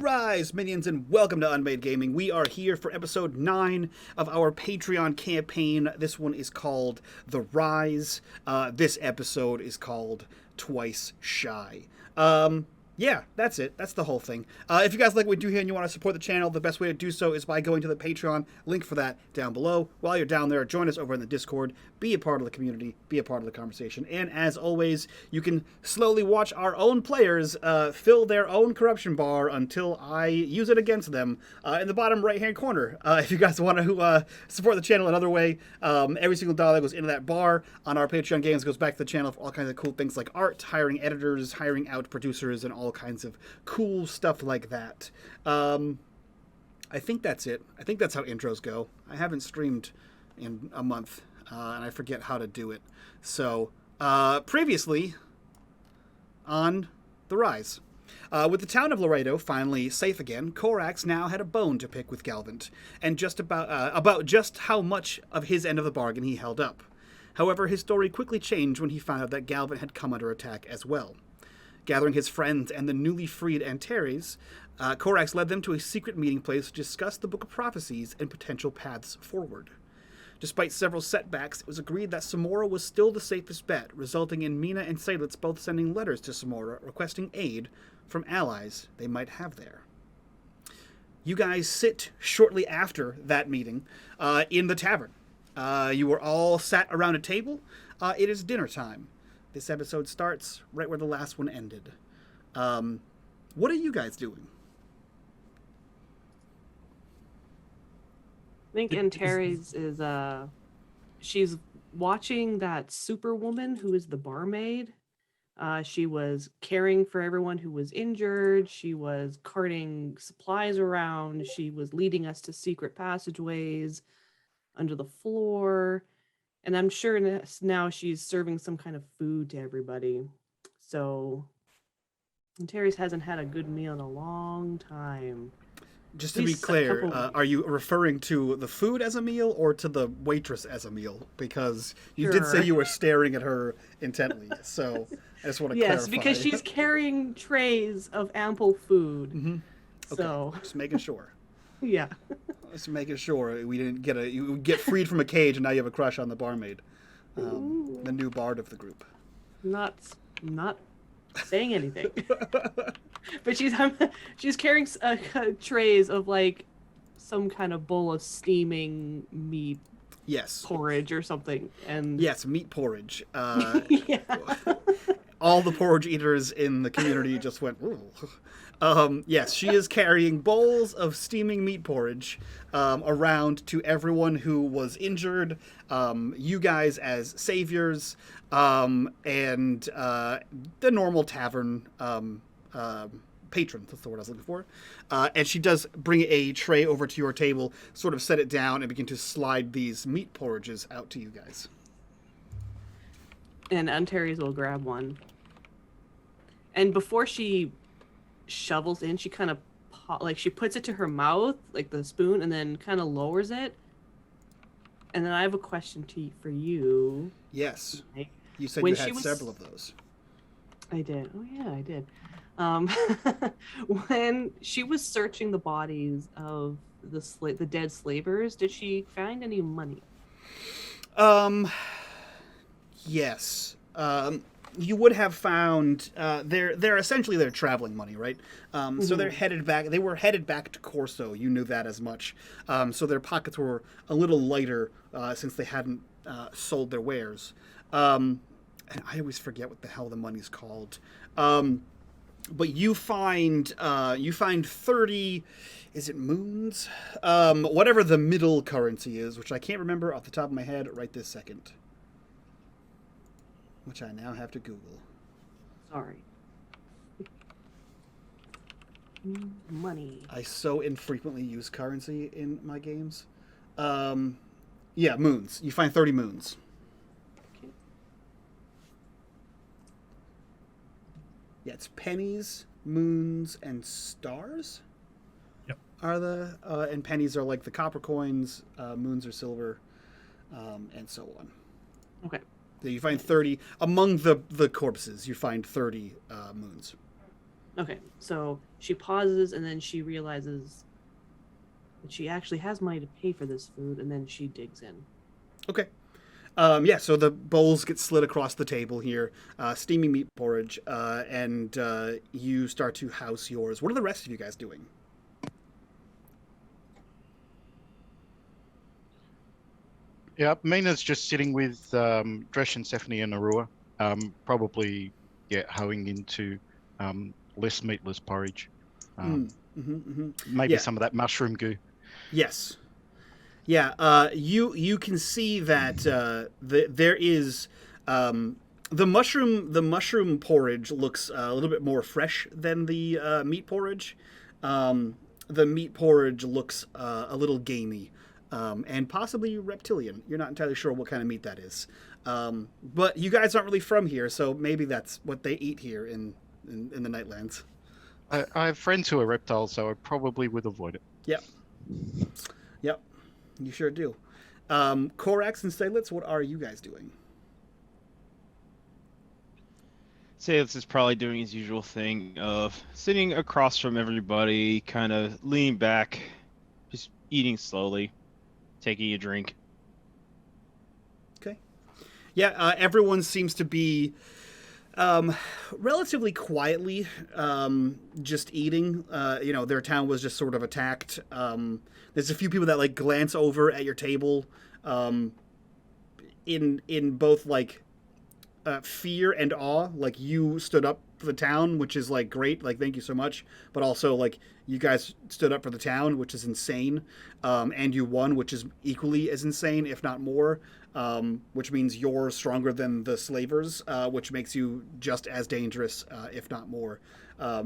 Rise, minions, and welcome to unMadeGaming. We are here for episode 9 of our Patreon campaign. This one is called The Rise. This episode is called Twice Shy. Yeah, that's it. That's the whole thing. If you guys like what we do here and you want to support the channel, the best way to do so is by going to the Patreon. Link for that down below. While you're down there, join us over in the Discord. Be a part of the community. Be a part of the conversation. And as always, you can slowly watch our own players fill their own corruption bar until I use it against them in the bottom right-hand corner. If you guys want to support the channel another way, every single dollar that goes into that bar on our Patreon games goes back to the channel for all kinds of cool things like art, hiring editors, hiring out producers, and all kinds of cool stuff like that. I think that's it. I think that's how intros go. I haven't streamed in a month, and I forget how to do it. So, previously on The Rise. With the town of Laredo finally safe again, Corax now had a bone to pick with Galvant, and just about just how much of his end of the bargain he held up. However, his story quickly changed when he found out that Galvant had come under attack as well. Gathering his friends and the newly freed Antares, Corax led them to a secret meeting place to discuss the Book of Prophecies and potential paths forward. Despite several setbacks, it was agreed that Samora was still the safest bet, resulting in Mina and Seydlitz both sending letters to Samora requesting aid from allies they might have there. You guys sit shortly after that meeting in the tavern. You were all sat around a table. It is dinner time. This episode starts right where the last one ended. What are you guys doing? I think Antares is, she's watching that superwoman who is the barmaid. She was caring for everyone who was injured. She was carting supplies around. She was leading us to secret passageways under the floor. And I'm sure now she's serving some kind of food to everybody. So Antares hasn't had a good meal in a long time. Just to be clear, are you referring to the food as a meal or to the waitress as a meal? Because you did say you were staring at her intently, so I just want to clarify. Yes, because she's carrying trays of ample food. Mm-hmm. Okay. So just making sure. Yeah. Just making sure we didn't you get freed from a cage and now you have a crush on the barmaid, the new bard of the group. Not saying anything. But she's carrying trays of like some kind of bowl of steaming meat. Yes. Porridge or something. And yes, meat porridge. Yeah. All the porridge eaters in the community just went, ooh. Yes, she is carrying bowls of steaming meat porridge around to everyone who was injured, you guys as saviors, and the normal tavern patrons. That's the word I was looking for. And she does bring a tray over to your table, sort of set it down, and begin to slide these meat porridges out to you guys. And Antares will grab one. And before she shovels in, she kind of she puts it to her mouth, like the spoon, and then kind of lowers it. And then I have a question for you. Yes. Mike. You said you had several of those. I did. Oh yeah, I did. When she was searching the bodies of the dead slavers, did she find any money? Yes. You would have found they're essentially their traveling money, right? So they're headed back. They were headed back to Corso. You knew that as much. So their pockets were a little lighter since they hadn't sold their wares. And I always forget what the hell the money's called. But you find 30. Is it moons? Whatever the middle currency is, which I can't remember off the top of my head right this second. Which I now have to Google. Sorry. Money. I so infrequently use currency in my games. Yeah, moons. You find 30 moons. Okay. Yeah, it's pennies, moons, and stars. Yep. Are the and pennies are like the copper coins. Moons are silver, and so on. Okay. You find 30 among the corpses. You find 30 moons. Okay, so she pauses and then she realizes that she actually has money to pay for this food, and then she digs in. Okay. Yeah, so the bowls get slid across the table here, steaming meat porridge, and you start to house yours. What are the rest of you guys doing? Yeah, Mina's just sitting with Dresh and Stephanie and Arua, probably hoeing into less meatless porridge. Maybe Yeah. some of that mushroom goo. Yes. Yeah. You can see that there is the mushroom porridge looks a little bit more fresh than the meat porridge. The meat porridge looks a little gamey, and possibly reptilian. You're not entirely sure what kind of meat that is. But you guys aren't really from here, so maybe that's what they eat here in the Nightlands. I have friends who are reptiles, so I probably would avoid it. Yep. Yep. You sure do. Korax and Seydlitz, what are you guys doing? Seydlitz is probably doing his usual thing of sitting across from everybody, kind of leaning back, just eating slowly, taking a drink. Okay. Yeah, everyone seems to be relatively quietly just eating. Their town was just sort of attacked. There's a few people that like glance over at your table in both like fear and awe. Like you stood up for the town, which is like great. Like thank you so much. But also like you guys stood up for the town, which is insane. And you won, which is equally as insane, if not more. Which means you're stronger than the slavers, which makes you just as dangerous, if not more.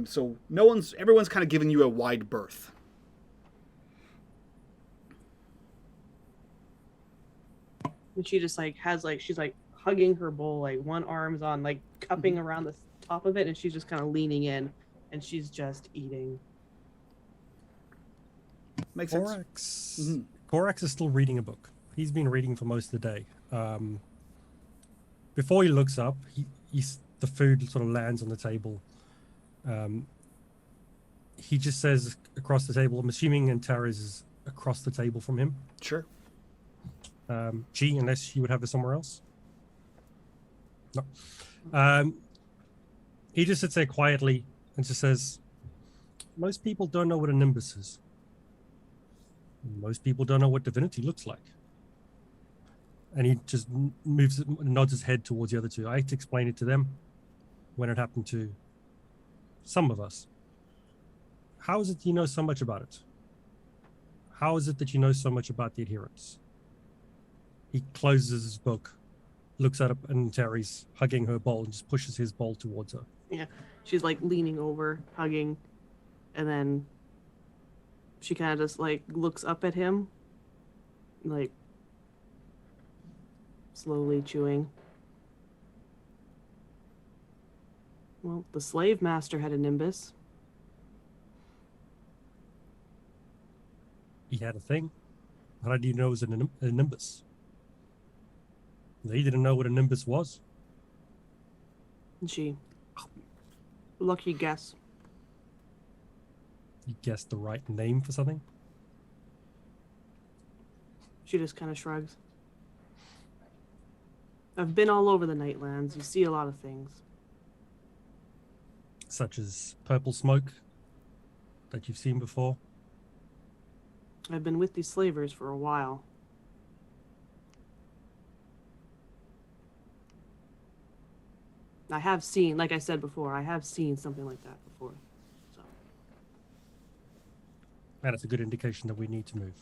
So everyone's kind of giving you a wide berth. And she just like has like she's like hugging her bowl, like one arm's on like cupping around the top of it, and she's just kind of leaning in, and she's just eating. Makes sense. Korax. Korax is still reading a book. He's been reading for most of the day. Before he looks up, the food sort of lands on the table. He just says across the table, I'm assuming Antares is across the table from him. Sure. G, unless you would have it somewhere else. No. He just sits there quietly and just says, most people don't know what a nimbus is. Most people don't know what divinity looks like. And he just nods his head towards the other two. I had to explain it to them when it happened to some of us. How is it you know so much about it? How is it that you know so much about the adherents? He closes his book, looks at it, and Terry's hugging her bowl and just pushes his bowl towards her. Yeah, she's like leaning over, hugging, and then she kind of just like looks up at him, like slowly chewing. Well, the slave master had a nimbus. He had a thing. How did you know it was a nimbus? They didn't know what a nimbus was. And she, lucky guess. You guessed the right name for something? She just kind of shrugs. I've been all over the Nightlands. You see a lot of things. Such as purple smoke that you've seen before. I've been with these slavers for a while. I have seen, like I said before, I have seen something like that before. So. And it's a good indication that we need to move.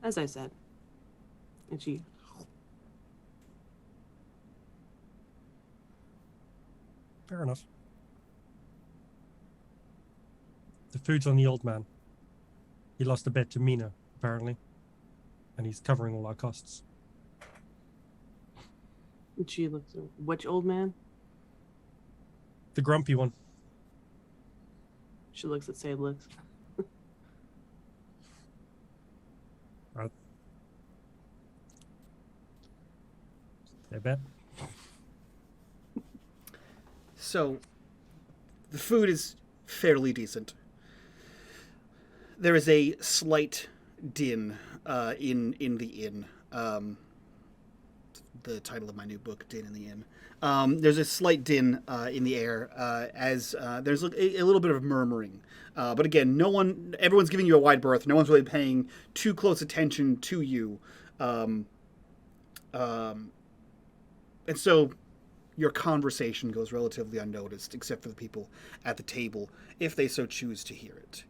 As I said. And she... Fair enough. The food's on the old man. He lost a bet to Mina, apparently. And he's covering all our costs. And she looks at which old man? The grumpy one. She looks at Seydlitz. Their bet. So The food is fairly decent. There is a slight din in the inn. The title of my new book, Din in the Inn. There's a slight din in the air as there's a little bit of murmuring. But again, everyone's giving you a wide berth. No one's really paying too close attention to you. And so your conversation goes relatively unnoticed, except for the people at the table, if they so choose to hear it.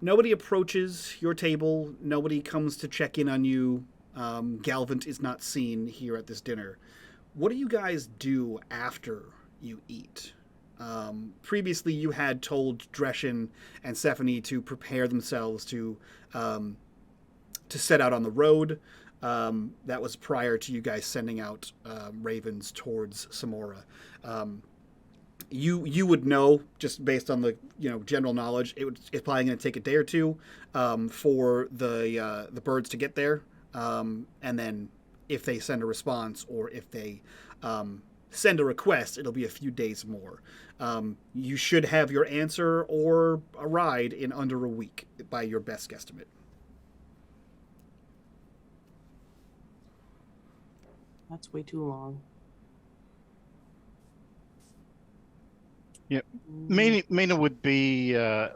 Nobody approaches your table. Nobody comes to check in on you. Galvant is not seen here at this dinner. What do you guys do after you eat? Previously, you had told Dreshin and Stephanie to prepare themselves to set out on the road. That was prior to you guys sending out ravens towards Samora. You would know, just based on the general knowledge, it's probably going to take a day or two for the birds to get there. And then if they send a response or if they send a request, it'll be a few days more. You should have your answer or a ride in under a week by your best guesstimate. That's way too long. Yep. Mina would be. I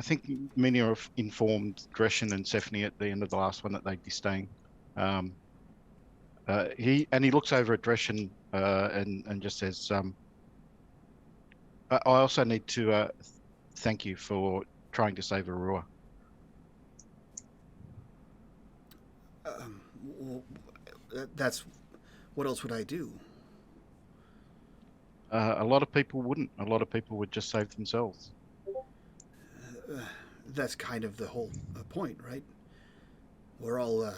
think Mina informed Dreshin and Stephanie at the end of the last one that they'd be staying. He looks over at Dreshin and just says, "I also need to thank you for trying to save Aurora." Well, that's what else would I do? A lot of people wouldn't. A lot of people would just save themselves. That's kind of the whole point, right? We're all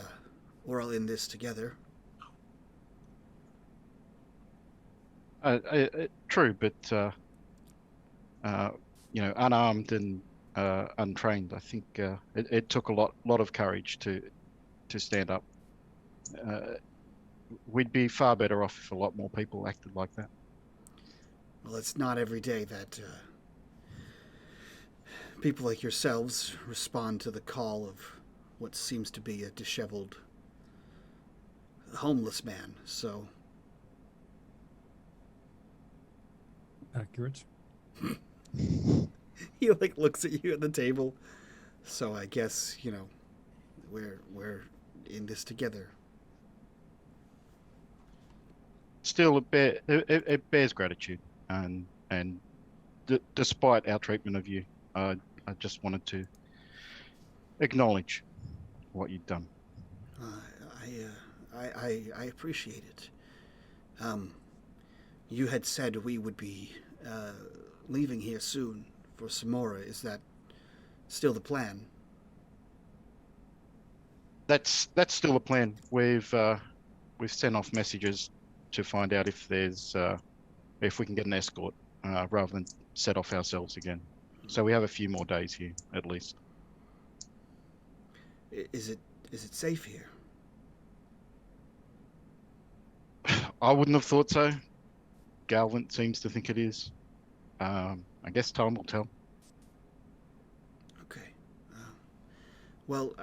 in this together. True, but unarmed and untrained, I think it took a lot of courage to stand up. We'd be far better off if a lot more people acted like that. Well, it's not every day that people like yourselves respond to the call of what seems to be a disheveled homeless man, so... Accurate. He looks at you at the table. So I guess, we're in this together. Still, it bears gratitude, and despite our treatment of you, I just wanted to acknowledge what you've done. I appreciate it. You had said we would be leaving here soon for Samora. Is that still the plan? That's still the plan. We've sent off messages to find out if we can get an escort rather than set off ourselves again. So we have a few more days here, at least. Is it safe here? I wouldn't have thought so. Galvant seems to think it is. I guess time will tell. Okay. Well,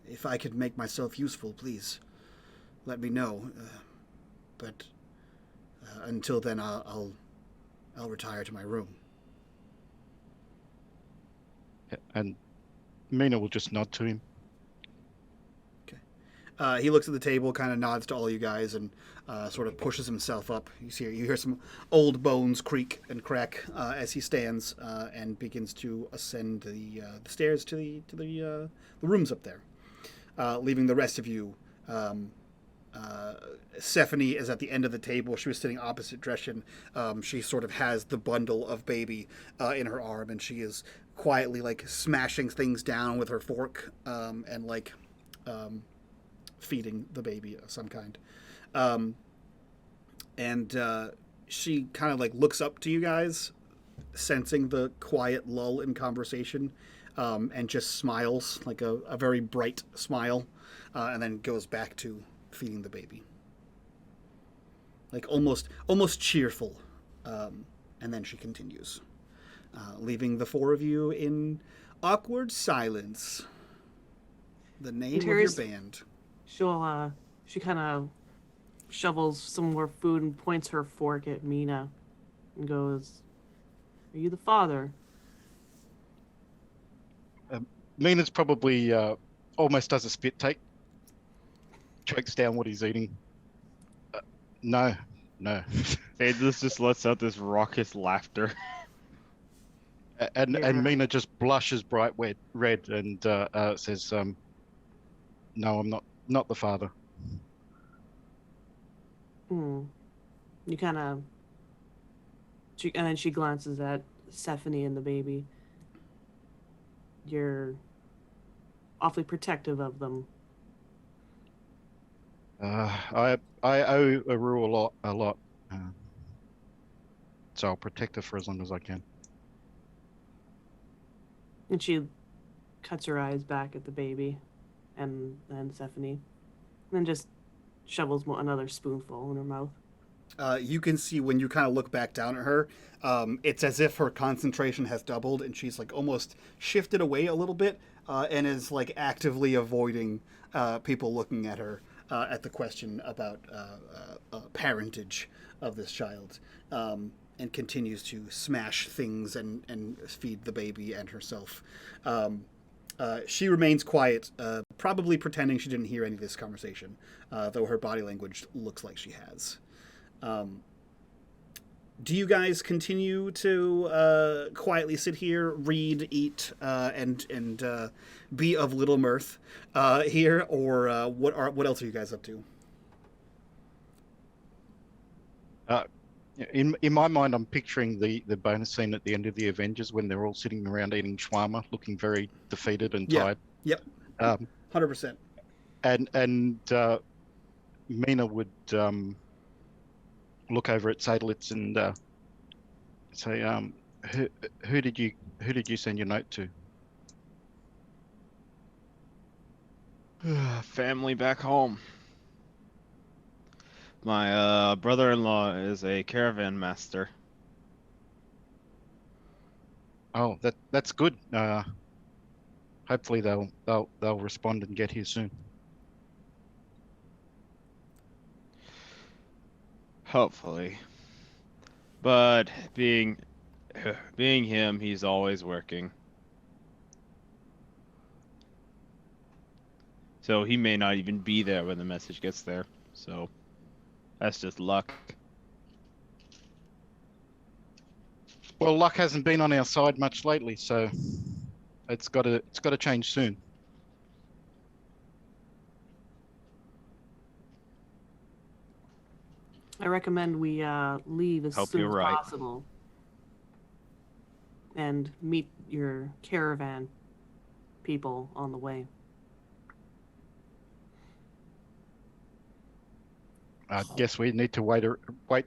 if I could make myself useful, please let me know. But until then, I'll retire to my room. And Mina will just nod to him. Okay. He looks at the table, kind of nods to all you guys, and sort of pushes himself up. You hear some old bones creak and crack as he stands and begins to ascend the stairs to the rooms up there, leaving the rest of you. Stephanie is at the end of the table. She was sitting opposite Dreshin. She sort of has the bundle of baby in her arm, and she is quietly smashing things down with her fork and feeding the baby of some kind. And she kind of looks up to you guys, sensing the quiet lull in conversation, and just smiles, a very bright smile, and then goes back to feeding the baby. Almost cheerful And then she continues, leaving the four of you in awkward silence. The name of your band. She kind of shovels some more food and points her fork at Mina and goes, "Are you the father?" Mina's probably almost does a spit take, chokes down what he's eating. No. Seydlitz just lets out this raucous laughter. And Yeah. Mina just blushes bright red and says, "No, I'm not the father." You kind of. And then she glances at Stephanie and the baby. You're awfully protective of them. I owe Aru a lot, so I'll protect her for as long as I can. And she cuts her eyes back at the baby and Stephanie. And then just shovels another spoonful in her mouth. You can see when you kind of look back down at her, it's as if her concentration has doubled and she's like almost shifted away a little bit and is like actively avoiding people looking at her at the question about parentage of this child, and continues to smash things and feed the baby and herself. She remains quiet, probably pretending she didn't hear any of this conversation, though her body language looks like she has. Do you guys continue to quietly sit here, read, eat, and be of little mirth here, or what else are you guys up to? In my mind, I'm picturing the bonus scene at the end of the Avengers when they're all sitting around eating shawarma, looking very defeated and tired. Yep. 100%. And Mina would look over at Seydlitz and say, "Who did you send your note to?" Family back home. My brother-in-law is a caravan master. Oh, that's good. Hopefully they'll respond and get here soon. Hopefully. But being him, he's always working. So he may not even be there when the message gets there. So that's just luck. Well, luck hasn't been on our side much lately, so it's got to change soon. I recommend we leave as Hope soon you're as right. possible and meet your caravan people on the way. I guess we need to wait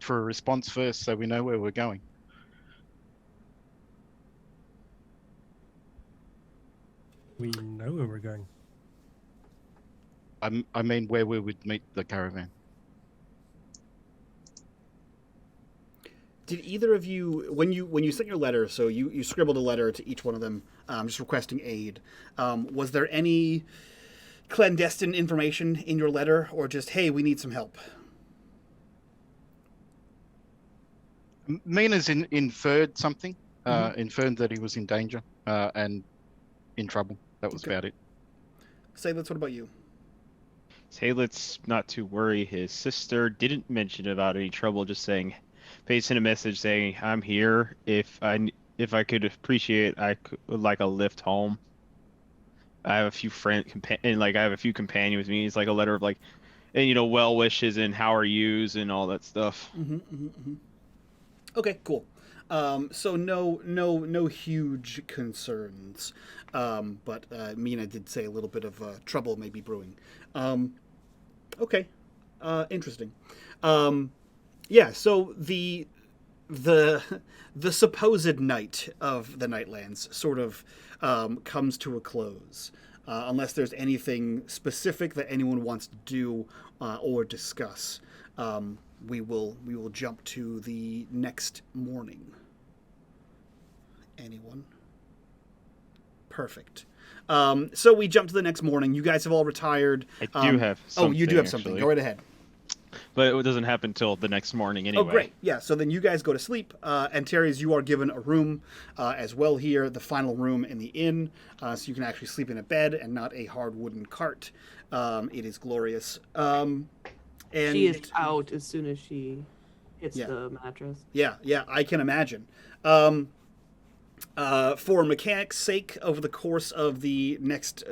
for a response first, so we know where we're going. We know where we're going. I mean, where we would meet the caravan. Did either of you, when you sent your letter, so you scribbled a letter to each one of them, just requesting aid, was there any clandestine information in your letter, or just, hey, we need some help? Mina's inferred something, inferred that he was in danger and in trouble. That was about it. Seydlitz, what about you? Seydlitz, not to worry, his sister didn't mention about any trouble, just saying, they sent a message saying, "I'm here. If I could appreciate, I would like a lift home. I have a few I have a few companions with me." It's like a letter of like, and well wishes and how are yous and all that stuff. Okay, cool. So no huge concerns, but Mina did say a little bit of trouble may be brewing. Okay, interesting. Yeah, so the supposed night of the Nightlands sort of comes to a close, unless there's anything specific that anyone wants to do or discuss. we will jump to the next morning. Anyone? Perfect. So we jump to the next morning. You guys have all retired. I do have something. Oh, you do have something. Actually. Go right ahead. But it doesn't happen until the next morning anyway. Oh, great. Yeah, so then you guys go to sleep. And Terry's, you are given a room as well here, the final room in the inn. So you can actually sleep in a bed and not a hard wooden cart. It is glorious. And She is out as soon as she hits the mattress. Yeah, I can imagine. For mechanics' sake, over the course of the next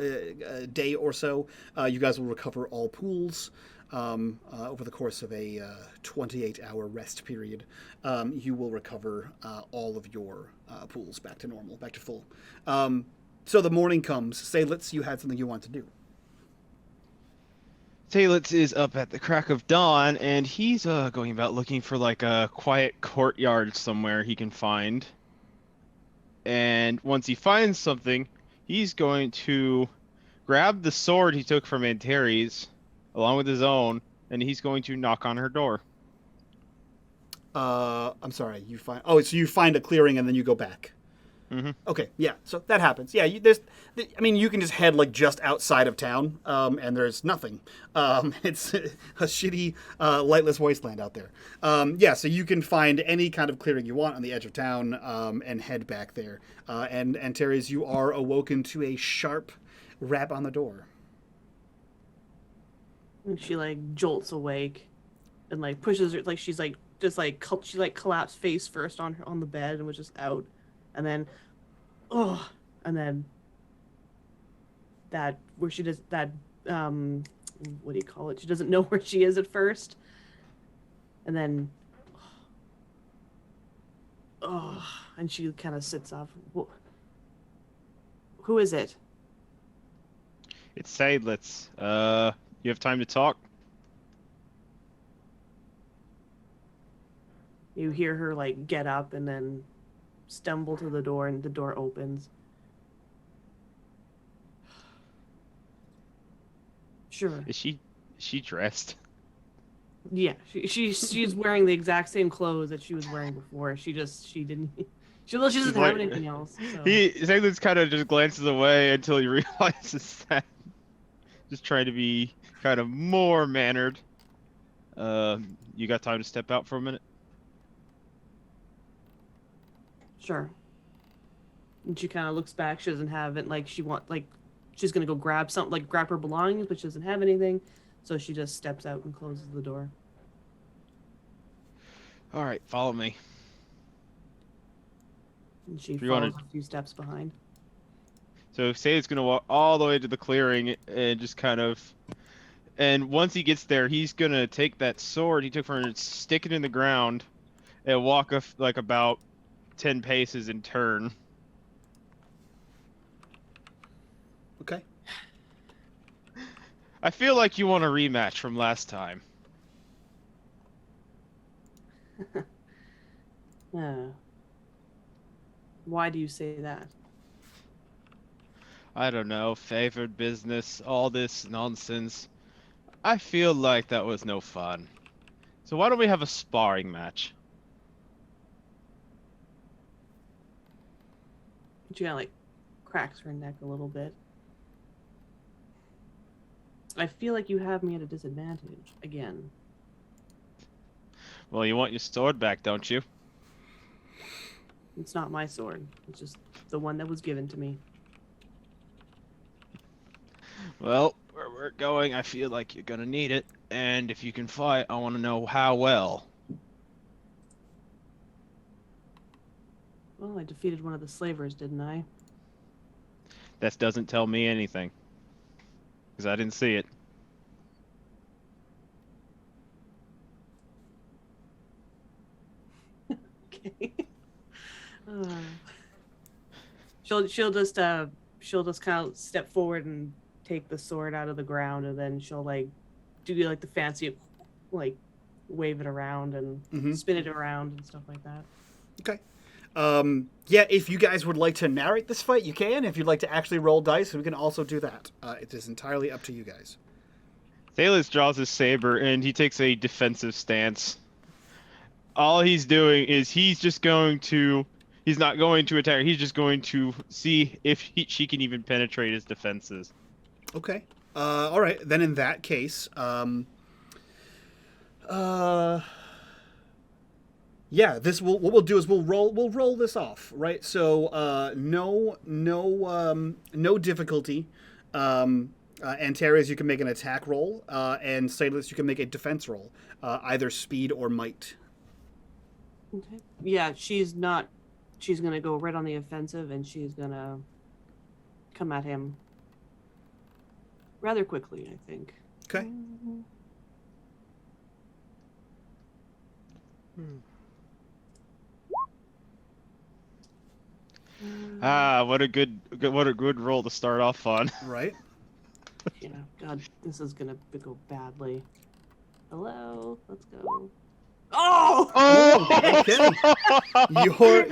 day or so, you guys will recover all pools. Over the course of a 28-hour rest period, you will recover all of your pools back to normal, back to full. So the morning comes. Seydlitz, you had something you want to do. Seydlitz is up at the crack of dawn, and he's going about looking for like a quiet courtyard somewhere he can find. And once he finds something, he's going to grab the sword he took from Antares, along with his own, and he's going to knock on her door. I'm sorry. So you find a clearing and then you go back. Mm-hmm. Okay, yeah. So that happens. Yeah, you can just head like just outside of town, and there's nothing. It's a shitty, lightless wasteland out there. Yeah, so you can find any kind of clearing you want on the edge of town, and head back there. And Terry's, you are awoken to a sharp rap on the door. And she like jolts awake, and like pushes her, like she's like just like she like collapsed face first on the bed and was just out, and then, and then that where she does that what do you call it? She doesn't know where she is at first, and then and she kind of sits up. Who is it? It's Seydlitz. You have time to talk? You hear her like get up and then stumble to the door, and the door opens. Sure. Is she dressed? Yeah, she's wearing the exact same clothes that she was wearing before. She doesn't have like, anything else. So. Seydlitz kind of just glances away until he realizes that. Just trying to be kind of more mannered. You got time to step out for a minute? Sure. And she kind of looks back. She doesn't have it. Like she's gonna go grab something, like grab her belongings, but she doesn't have anything. So she just steps out and closes the door. All right, follow me. And she follows a few steps behind. So Seydlitz gonna walk all the way to the clearing and just kind of, and once he gets there, he's gonna take that sword he took from her and stick it in the ground, and walk like about 10 paces and turn. Okay. I feel like you want a rematch from last time. Why do you say that? I don't know, favored business, all this nonsense. I feel like that was no fun. So why don't we have a sparring match? She kind of like cracks her neck a little bit. I feel like you have me at a disadvantage again. Well, you want your sword back, don't you? It's not my sword. It's just the one that was given to me. Well, where we're going, I feel like you're gonna need it. And if you can fight, I want to know how well. Well, I defeated one of the slavers, didn't I? That doesn't tell me anything. Because I didn't see it. Okay. She'll just kind of step forward and take the sword out of the ground, and then she'll like do like the fancy like wave it around and spin it around and stuff like that. Okay. Yeah, if you guys would like to narrate this fight, you can. If you'd like to actually roll dice, we can also do that. It is entirely up to you guys. Seydlitz draws his saber and he takes a defensive stance. All he's doing is he's not going to attack. He's just going to see if she can even penetrate his defenses. Okay. All right. Then in that case, yeah. What we'll do is we'll roll this off, right? So no difficulty. Antares, you can make an attack roll, and Seydlitz, you can make a defense roll, either speed or might. Okay. Yeah, she's not. She's gonna go right on the offensive, and she's gonna come at him rather quickly, I think. Okay. What a good roll to start off on. Right. Yeah. God, this is gonna go badly. Hello. Let's go. Oh! Okay.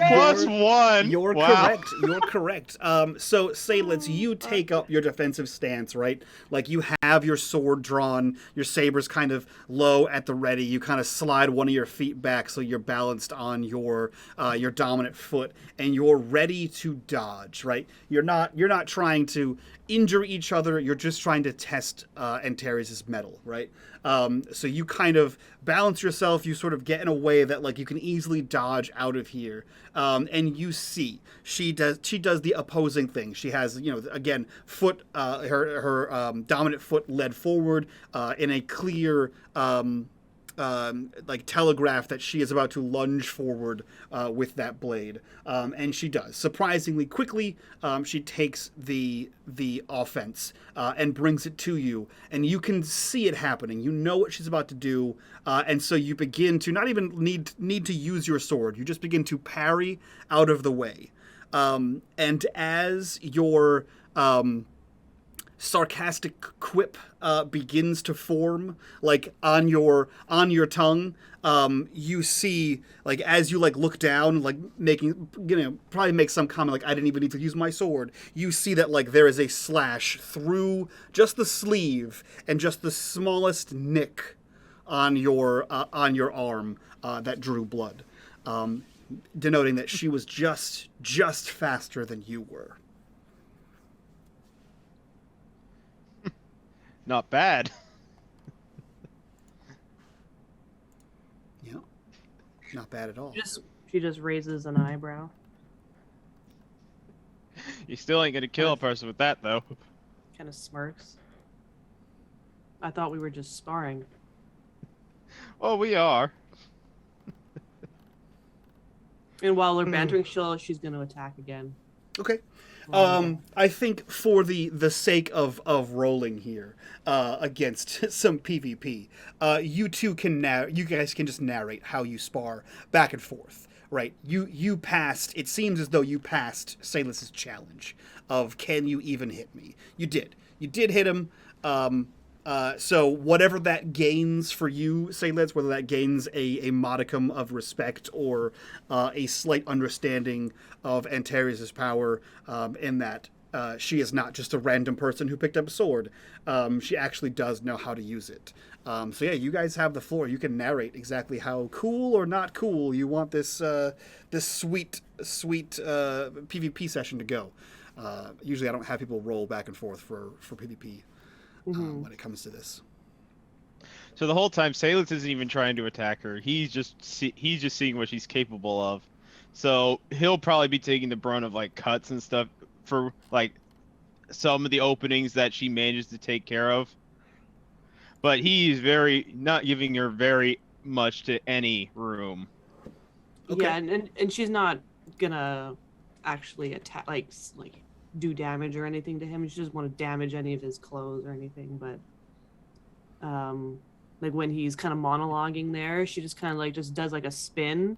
Plus one. You're Wow. correct. You're correct. So Seydlitz, you take up your defensive stance, right? Like you have your sword drawn, your saber's kind of low at the ready. You kind of slide one of your feet back so you're balanced on your dominant foot, and you're ready to dodge, right? You're not trying to injure each other. You're just trying to test Antares' mettle, right? So you kind of balance yourself. You sort of get in a way that like you can easily dodge out of here. And you see she does the opposing thing. She has, again, foot, her dominant foot led forward in a clear like telegraph that she is about to lunge forward with that blade, and she does surprisingly quickly. She takes the offense and brings it to you, and you can see it happening. You know what she's about to do, and so you begin to not even need to use your sword. You just begin to parry out of the way, and as your sarcastic quip begins to form like on your tongue, you see, like, as you like look down, like making, probably make some comment like, I didn't even need to use my sword. You see that like there is a slash through just the sleeve and just the smallest nick on your arm that drew blood, denoting that she was just faster than you were. Not bad. Yeah, not bad at all. She just raises an eyebrow. You still ain't gonna kill a person with that, though. Kind of smirks. I thought we were just sparring. Oh, we are. And while they're bantering, she's going to attack again. Okay. I think for the sake of rolling here against some PvP, you guys can just narrate how you spar back and forth, right? You passed. It seems as though you passed Seydlitz's challenge of can you even hit me? You did. You did hit him. So whatever that gains for you, Seydlitz, whether that gains a modicum of respect or a slight understanding of Antares' power, in that she is not just a random person who picked up a sword. She actually does know how to use it. So yeah, you guys have the floor. You can narrate exactly how cool or not cool you want this sweet PvP session to go. Usually I don't have people roll back and forth for PvP. When it comes to this. So the whole time, Seydlitz isn't even trying to attack her. He's just seeing what she's capable of. So he'll probably be taking the brunt of like cuts and stuff for like some of the openings that she manages to take care of. But he's not giving her very much to any room. Okay. Yeah, and she's not gonna actually attack like do damage or anything to him. She doesn't want to damage any of his clothes or anything, but like when he's kind of monologuing there, she just kind of like just does like a spin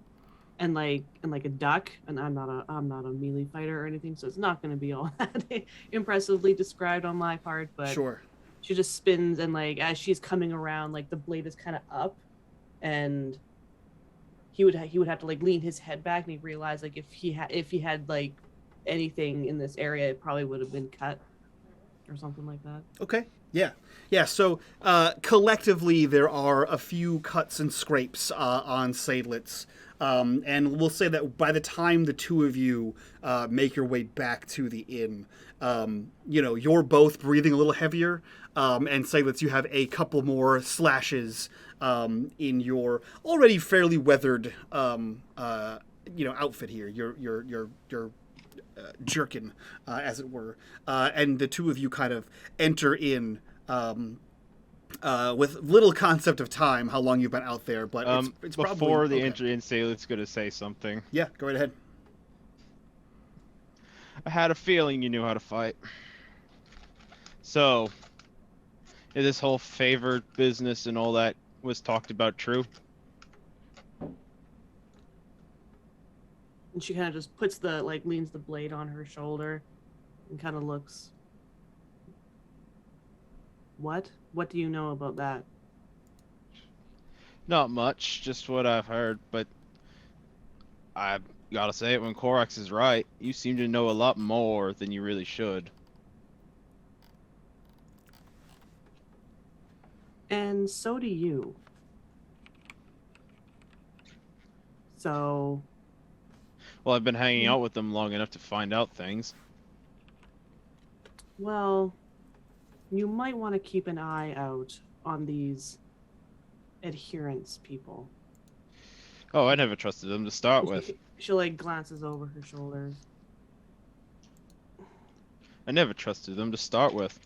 and like a duck. And I'm not a melee fighter or anything, so it's not going to be all that impressively described on my part, but sure. She just spins, and like as she's coming around, like the blade is kind of up, and he would have to like lean his head back, and he realized like if he had like anything in this area, it probably would have been cut or something like that. Okay. Yeah. So collectively, there are a few cuts and scrapes on Seydlitz. And we'll say that by the time the two of you make your way back to the inn, you're both breathing a little heavier. And Seydlitz, you have a couple more slashes in your already fairly weathered, outfit here. Your jerkin, as it were, and the two of you kind of enter in with little concept of time, how long you've been out there, but it's before probably the okay. entry in, Seydlitz gonna say something. Yeah, go right ahead. I had a feeling you knew how to fight. So, is this whole favored business and all that was talked about true? And she kind of just leans the blade on her shoulder and kind of looks. What? What do you know about that? Not much, just what I've heard, but I gotta say it, when Korax is right, you seem to know a lot more than you really should. And so do you. So... Well, I've been hanging out with them long enough to find out things. Well, you might want to keep an eye out on these adherence people. Oh, I never trusted them to start with. She glances over her shoulders. I never trusted them to start with.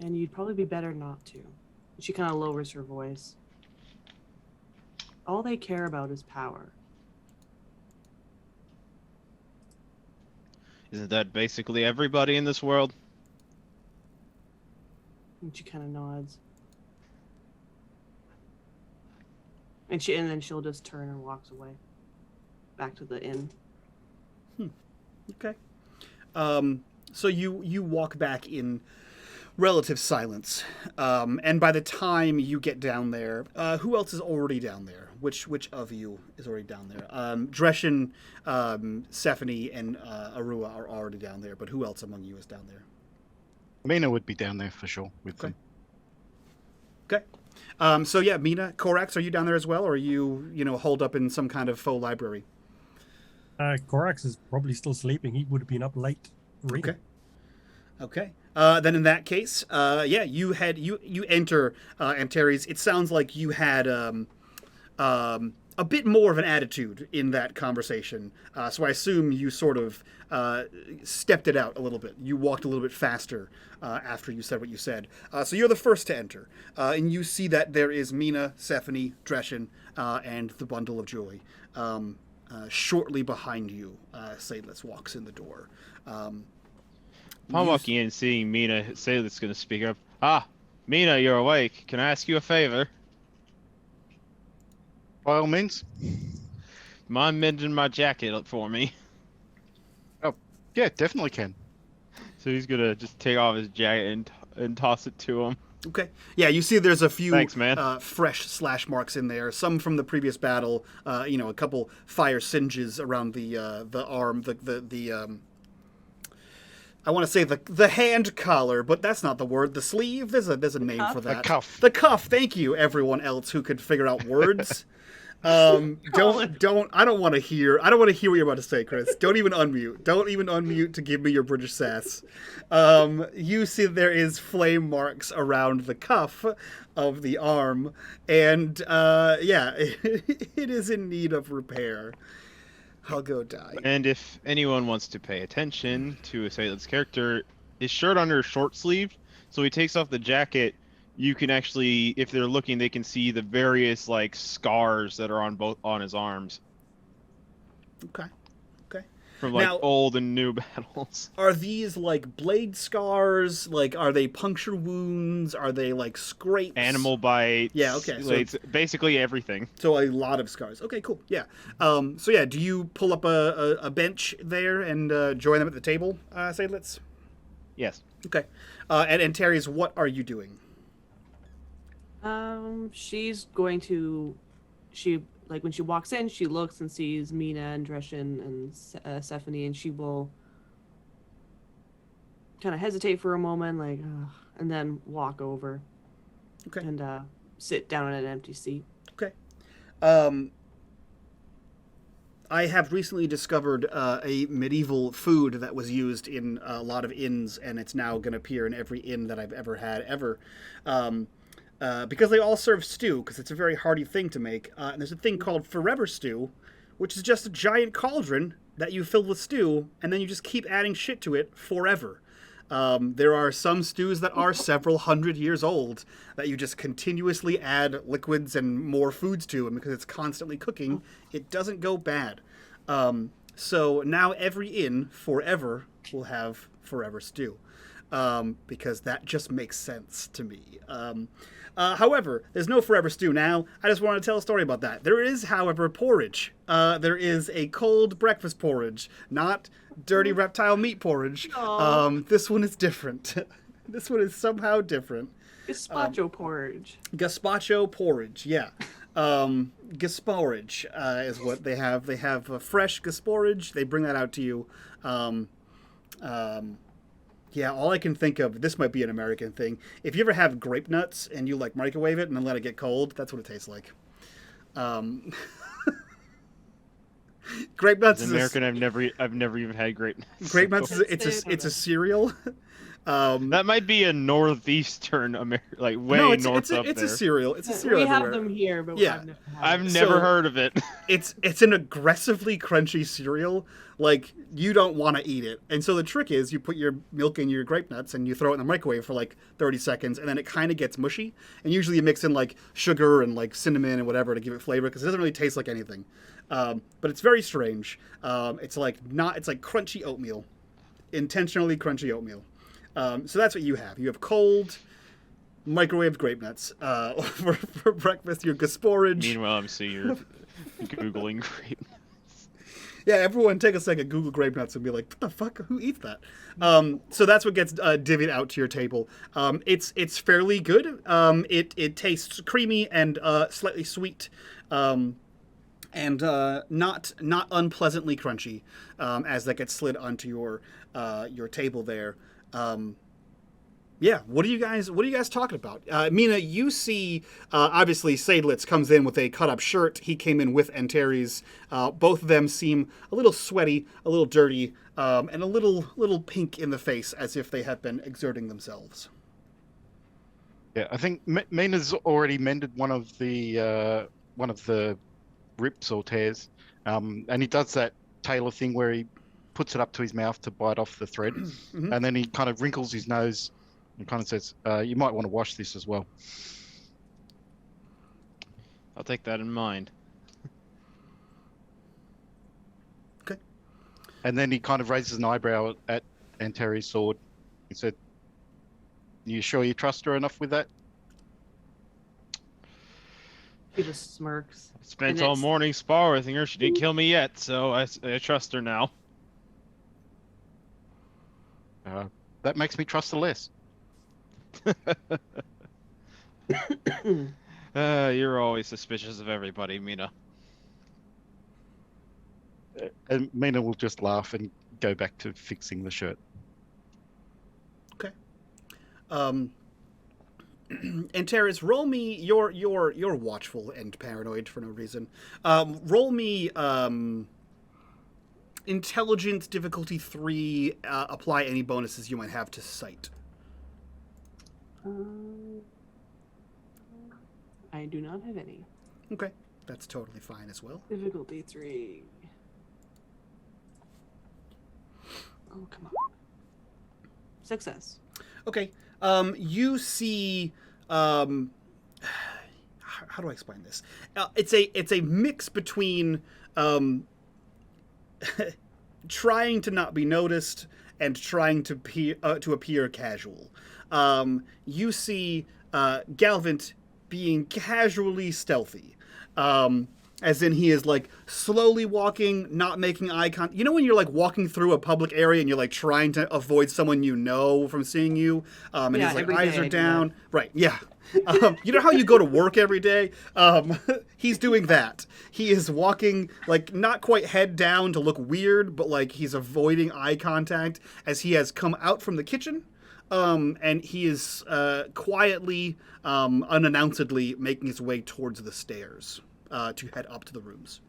And you'd probably be better not to. She kind of lowers her voice. All they care about is power. Isn't that basically everybody in this world? And she kind of nods. And then she'll just turn and walks away. Back to the inn. Okay. So you walk back in relative silence, and by the time you get down there, who else is already down there? Which of you is already down there? Dreshen, Stephanie, and Arua are already down there, but who else among you is down there? Mina would be down there for sure with them. Okay. So yeah, Mina, Korax, are you down there as well, or are you holed up in some kind of faux library? Korax is probably still sleeping. He would have been up late reading. Okay. Then in that case, you enter Antares. It sounds like you had a bit more of an attitude in that conversation. So I assume you sort of stepped it out a little bit. You walked a little bit faster after you said what you said. So you're the first to enter. And you see that there is Mina, Stephanie, Dreshen, and the Bundle of Joy. Shortly behind you, Seydlitz walks in the door. Upon walking in and seeing Mina, Seydlitz going to speak up. Ah, Mina, you're awake. Can I ask you a favor? By all means. Mind mending my jacket for me? Oh, yeah, definitely can. So he's going to just take off his jacket and toss it to him. Okay. Yeah, you see there's a few Thanks, man. Fresh slash marks in there. Some from the previous battle. A couple fire singes around the arm, the I want to say the hand collar, but that's not the word. The sleeve. There's a name for that. The cuff. The cuff. Thank you, everyone else who could figure out words. I don't want to hear what you're about to say, Chris. Don't even unmute. Don't even unmute to give me your British sass. You see there is flame marks around the cuff of the arm, and it is in need of repair. I'll go die. And if anyone wants to pay attention to a Seydlitz's character, his shirt under short sleeved, so he takes off the jacket. You can actually, if they're looking, they can see the various scars that are on his arms. Okay. From Now, old and new battles. Are these blade scars? Are they puncture wounds? Are they scrapes? Animal bites. Yeah, okay. So it's basically everything. So a lot of scars. Okay, cool. Yeah. Do you pull up a bench there and join them at the table, Seydlitz? Yes. Okay. And Antares, what are you doing? She's going to... when she walks in, she looks and sees Mina and Dreshen and Stephanie, and she will kind of hesitate for a moment, like, ugh, and then walk over. Okay. And sit down in an empty seat. Okay. I have recently discovered a medieval food that was used in a lot of inns, and it's now going to appear in every inn that I've ever had, ever. Because they all serve stew, because it's a very hearty thing to make. And there's a thing called forever stew, which is just a giant cauldron that you fill with stew, and then you just keep adding shit to it forever. There are some stews that are several hundred years old that you just continuously add liquids and more foods to, and because it's constantly cooking, it doesn't go bad. So now every inn forever will have forever stew, because that just makes sense to me. However, there's no forever stew now. I just want to tell a story about that. There is, however, porridge. There is a cold breakfast porridge, not dirty reptile meat porridge. This one is different. This one is somehow different. Gazpacho porridge. Gazpacho porridge, yeah. Gasporridge is what they have. They have fresh gasporridge. They bring that out to you. Yeah, all I can think of, this might be an American thing. If you ever have grape nuts and you like microwave it and then let it get cold, that's what it tastes like. Grape nuts As is American. I've never even had grape nuts. grape nuts is That's it's a cereal. That might be a northeastern America, like way no, north up it's there. a cereal. It's a cereal. We have everywhere. them here, but Yeah. I've never had it. I've never So- heard of it. It's an aggressively crunchy cereal. Like, you don't want to eat it. And so the trick is you put your milk in your grape nuts and you throw it in the microwave for like 30 seconds, and then it kind of gets mushy. And usually you mix in like sugar and like cinnamon and whatever to give it flavor, because it doesn't really taste like anything. But it's very strange. It's like crunchy oatmeal, intentionally crunchy oatmeal. So that's what you have. You have cold microwaved grape nuts for breakfast. Your gasporridge. Meanwhile, I'm seeing you're googling grape. Yeah, everyone take a second, Google grape nuts, and be like, what the fuck? Who eats that? So that's what gets divvied out to your table. It's fairly good. It tastes creamy and slightly sweet, and not unpleasantly crunchy, as that gets slid onto your table there. Yeah, what are you guys talking about? Mina, you see, obviously Seydlitz comes in with a cut-up shirt. He came in with Antares. Both of them seem a little sweaty, a little dirty, and a little pink in the face, as if they have been exerting themselves. Yeah, I think Mina's already mended one of the rips or tears, and he does that tailor thing where he puts it up to his mouth to bite off the thread, and then he kind of wrinkles his nose and kind of says, "You might want to wash this as well." I'll take that in mind. Okay. And then he kind of raises an eyebrow at Antares' sword. He said, "You sure you trust her enough with that?" He just smirks. Spent And all it's- morning spar with her. She didn't kill me yet, so I trust her now. That makes me trust her less. You're always suspicious of everybody, Mina. And Mina will just laugh and go back to fixing the shirt. Okay. Antares, roll me you're watchful and paranoid for no reason. Roll me intelligence difficulty 3. Apply any bonuses you might have to sight. I do not have any. Okay, that's totally fine as well. Difficulty 3. Oh, come on. Success. Okay. You see. How do I explain this? It's a mix between trying to not be noticed and trying to appear casual. You see Galvant being casually stealthy. As in, he is like slowly walking, not making eye contact. You know when you're like walking through a public area and you're like trying to avoid someone you know from seeing you, and Yeah, his like every eyes day I are do down. Right? Yeah. You know how you go to work every day? He's doing that. He is walking like not quite head down to look weird, but like he's avoiding eye contact as he has come out from the kitchen. And he is quietly, unannouncedly making his way towards the stairs to head up to the rooms.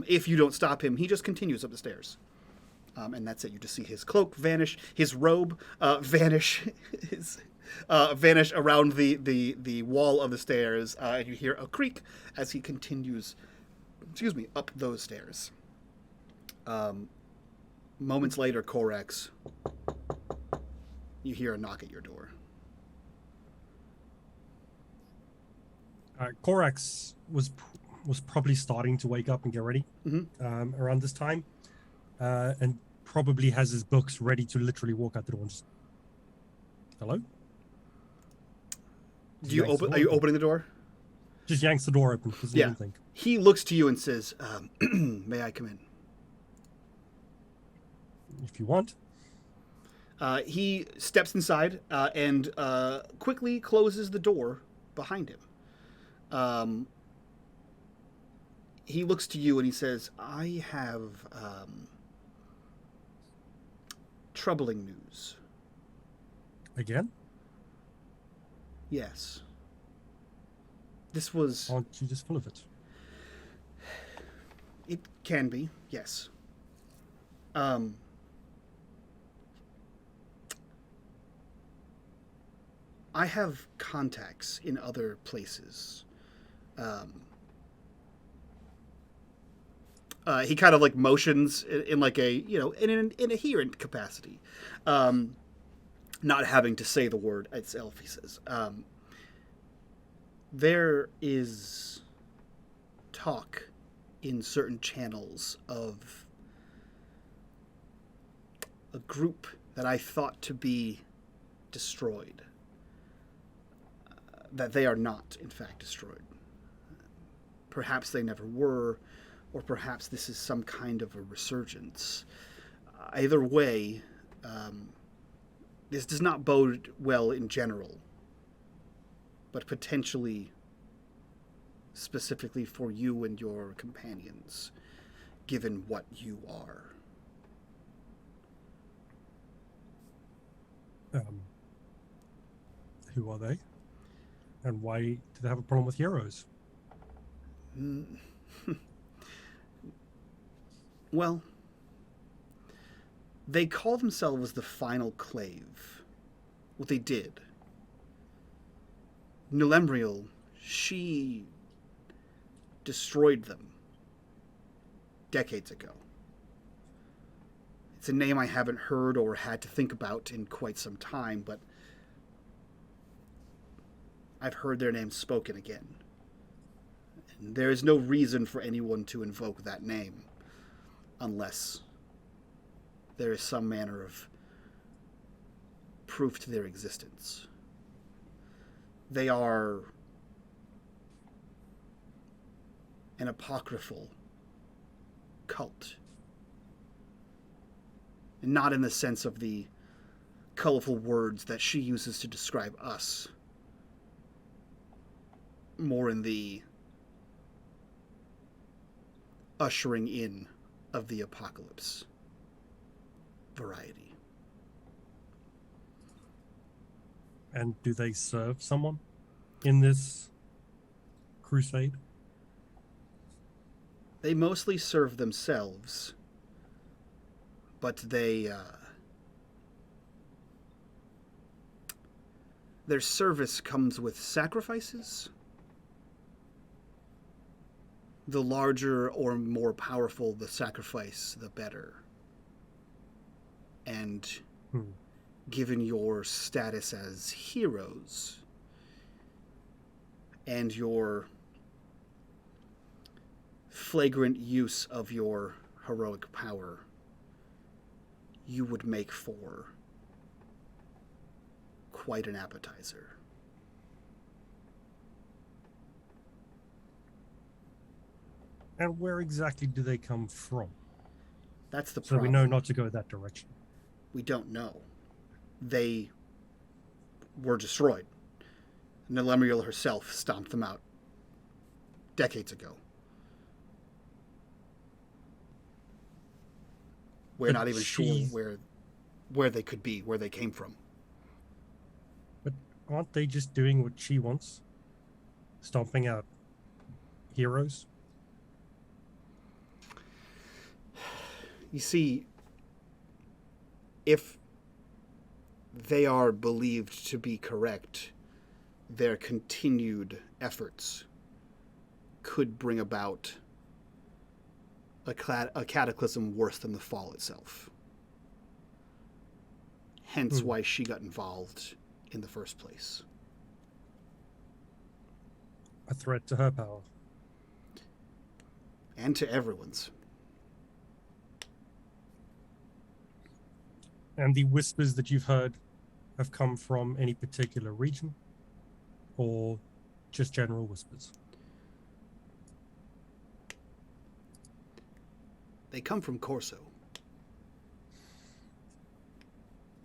If you don't stop him, he just continues up the stairs. And that's it. You just see his cloak vanish, his robe vanish, vanish around the wall of the stairs. And you hear a creak as he continues, up those stairs. Moments later, Korax, you hear a knock at your door. Korax was probably starting to wake up and get ready around this time, and probably has his books ready to literally walk out the door and just, hello? Do you open? Are you opening the door? Just yanks the door open. Doesn't even think. He looks to you and says, "May I come in?" If you want. He steps inside and quickly closes the door behind him. He looks to you and he says, "I have troubling news." Again? Yes. This was... Aren't you just full of it? It can be, yes. I have contacts in other places. He kind of like motions in like a, in an inherent capacity. Not having to say the word itself, he says. There is talk in certain channels of a group that I thought to be destroyed. That they are not, in fact, destroyed. Perhaps they never were, or perhaps this is some kind of a resurgence. Either way, this does not bode well in general, but potentially specifically for you and your companions, given what you are. Who are they? And why do they have a problem with heroes? Well, they call themselves the Final Clave. What they did. Nulembriel, she destroyed them decades ago. It's a name I haven't heard or had to think about in quite some time, but I've heard their name spoken again. And there is no reason for anyone to invoke that name unless there is some manner of proof to their existence. They are an apocryphal cult. And not in the sense of the colorful words that she uses to describe us. More in the ushering in of the apocalypse variety. And do they serve someone in this crusade? They mostly serve themselves, but their service comes with sacrifices. The larger or more powerful the sacrifice, the better. And given your status as heroes and your flagrant use of your heroic power, you would make for quite an appetizer. And where exactly do they come from? That's the So problem. we know not to go that direction. We don't know. They were destroyed. Nelemriel herself stomped them out decades ago. We're But not even sure she's- where they could be, where they came from. But aren't they just doing what she wants? Stomping out heroes? You see, if they are believed to be correct, their continued efforts could bring about a cataclysm worse than the fall itself. Hence why she got involved in the first place. A threat to her power. And to everyone's. And the whispers that you've heard have come from any particular region? Or just general whispers? They come from Corso.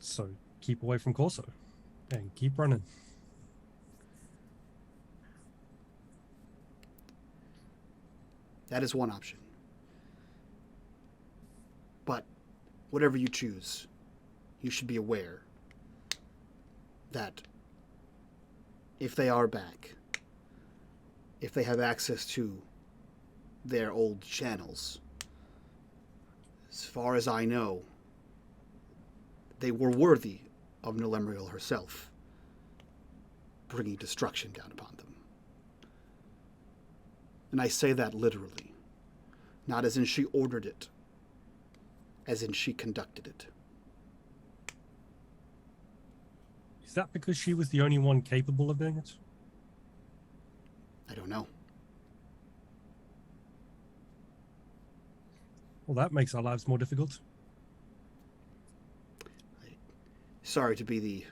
So keep away from Corso. And keep running. That is one option. But whatever you choose, you should be aware that if they are back, if they have access to their old channels, as far as I know, they were worthy of Nelemriel herself, bringing destruction down upon them. And I say that literally, not as in she ordered it, as in she conducted it. Is that because she was the only one capable of doing it? I don't know. Well, that makes our lives more difficult. Sorry to be the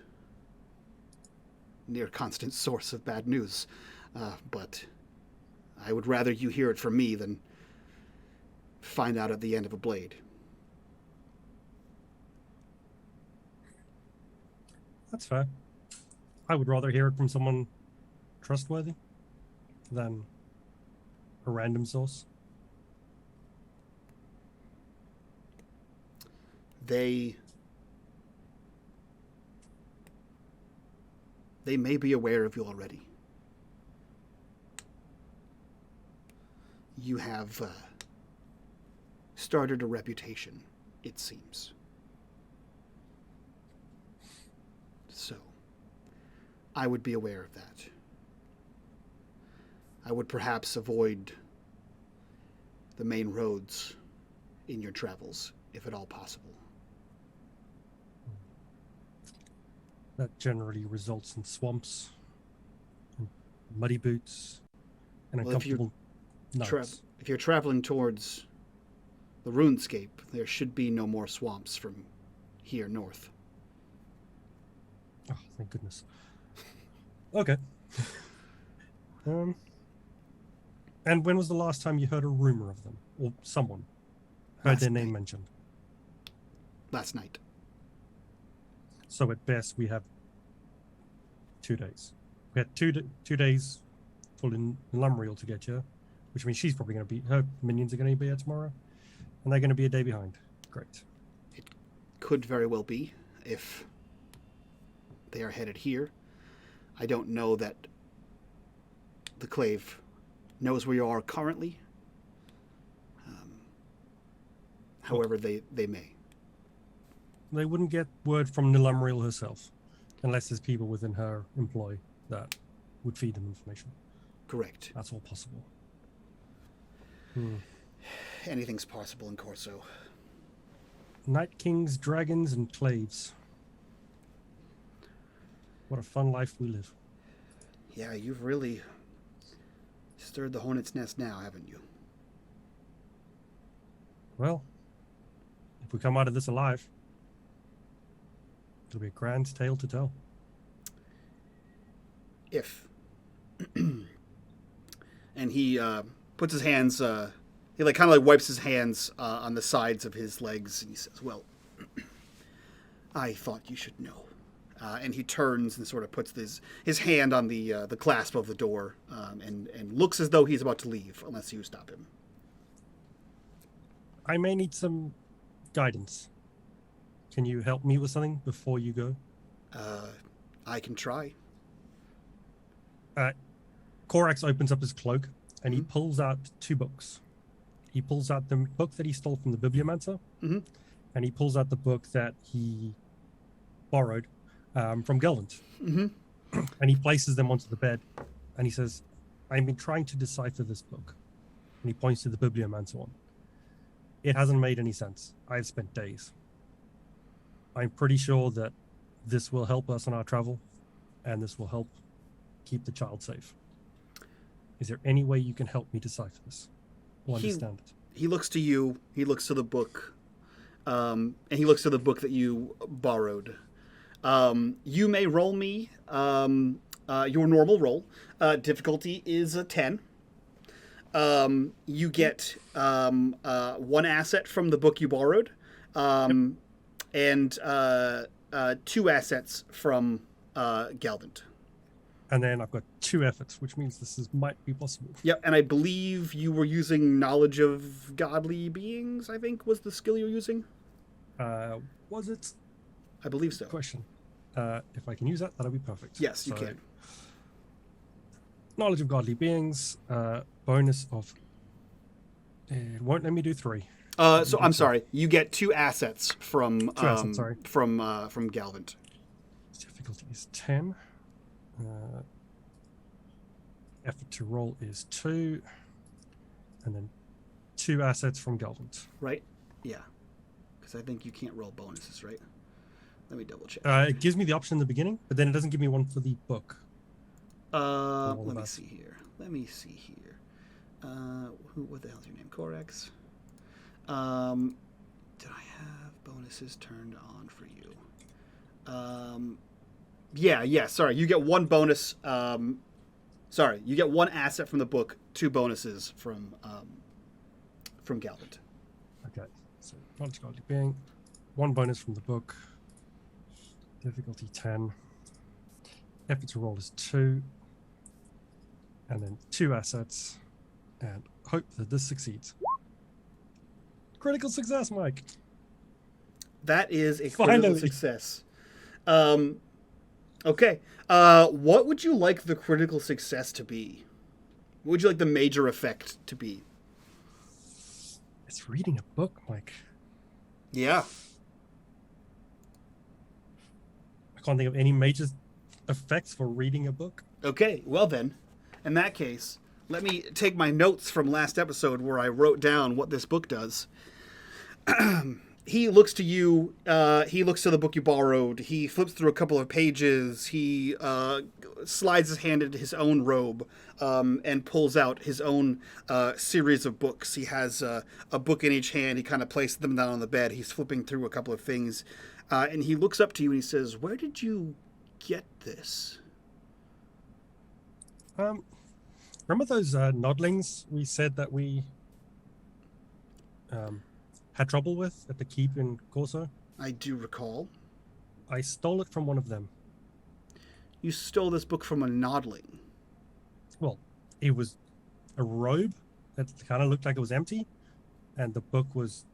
near constant source of bad news, but I would rather you hear it from me than find out at the end of a blade. That's fair. I would rather hear it from someone trustworthy than a random source. They may be aware of you already. You have started a reputation, it seems. So, I would be aware of that. I would perhaps avoid the main roads in your travels, if at all possible. That generally results in swamps, and muddy boots, and Well, if uncomfortable nights. If you're traveling towards the RuneScape, there should be no more swamps from here north. Oh, thank goodness. Okay. And when was the last time you heard a rumor of them, or someone heard Last their name night. mentioned? Last night. So at best, we have 2 days. We had two days full in Lumriel to get here, which means she's probably going to be, her minions are going to be here tomorrow, and they're going to be a day behind. Great. Could very well be, if they are headed here. I don't know that the Clave knows where you are currently. However, they may. They wouldn't get word from Nilumriel herself, unless there's people within her employ that would feed them information. Correct. That's all possible. Anything's possible in Corso. Night Kings, dragons, and claves. What a fun life we live. Yeah, you've really stirred the hornet's nest now, haven't you? Well, if we come out of this alive, it'll be a grand tale to tell. If. And he puts his hands He like kind of like wipes his hands on the sides of his legs, and he says, "Well, I thought you should know." And he turns and sort of puts his hand on the clasp of the door, and looks as though he's about to leave, unless you stop him. I may need some guidance. Can you help me with something before you go? I can try. Korax opens up his cloak and he pulls out 2 books. He pulls out the book that he stole from the bibliomancer, and he pulls out the book that he borrowed from Gelland. And he places them onto the bed, and he says, "I've been trying to decipher this book." And he points to the bibliomancer one. It hasn't made any sense. I've spent days. I'm pretty sure that this will help us on our travel, and this will help keep the child safe. Is there any way you can help me decipher this or understand it? He looks to you. He looks to the book, and he looks to the book that you borrowed. You may roll me your normal roll. Difficulty is a 10. You get 1 asset from the book you borrowed, and 2 assets from Galvant. And then I've got 2 efforts, which means this might be possible. Yep, and I believe you were using knowledge of godly beings, I think, was the skill you were using. Was it? I believe so. Question. If I can use that, that'll be perfect. Yes, you can. Knowledge of godly beings, bonus of... It won't let me do 3. So I'm sorry. You get 2 assets from 2 assets, sorry. from Galvant. Difficulty is 10. Effort to roll is 2, and then 2 assets from Galvant. Right? Yeah. Because I think you can't roll bonuses, right? Let me double check. It gives me the option in the beginning, but then it doesn't give me one for the book. Let me see here. What the hell's your name? Korax. Did I have bonuses turned on for you? Yeah. Sorry, you get 1 bonus. Sorry, you get 1 asset from the book, 2 bonuses from Galvant. Okay, so knowledge of godly being, 1 bonus from the book. Difficulty 10. Effort to roll is 2, and then 2 assets, and hope that this succeeds. Critical success, Mike. That is a critical Finally. success. Okay. What would you like the critical success to be? What would you like the major effect to be? It's reading a book, Mike. Yeah. I can't think of any major effects for reading a book. Okay. Well then, in that case, let me take my notes from last episode where I wrote down what this book does. He looks to you. He looks to the book you borrowed. He flips through a couple of pages. He slides his hand into his own robe and pulls out his own series of books. He has a book in each hand. He kind of places them down on the bed. He's flipping through a couple of things. And he looks up to you and he says, "Where did you get this?" Remember those nodlings we said that we had trouble with at the keep in Corso? I do recall. I stole it from one of them. You stole this book from a nodling. Well, it was a robe that kind of looked like it was empty, and the book was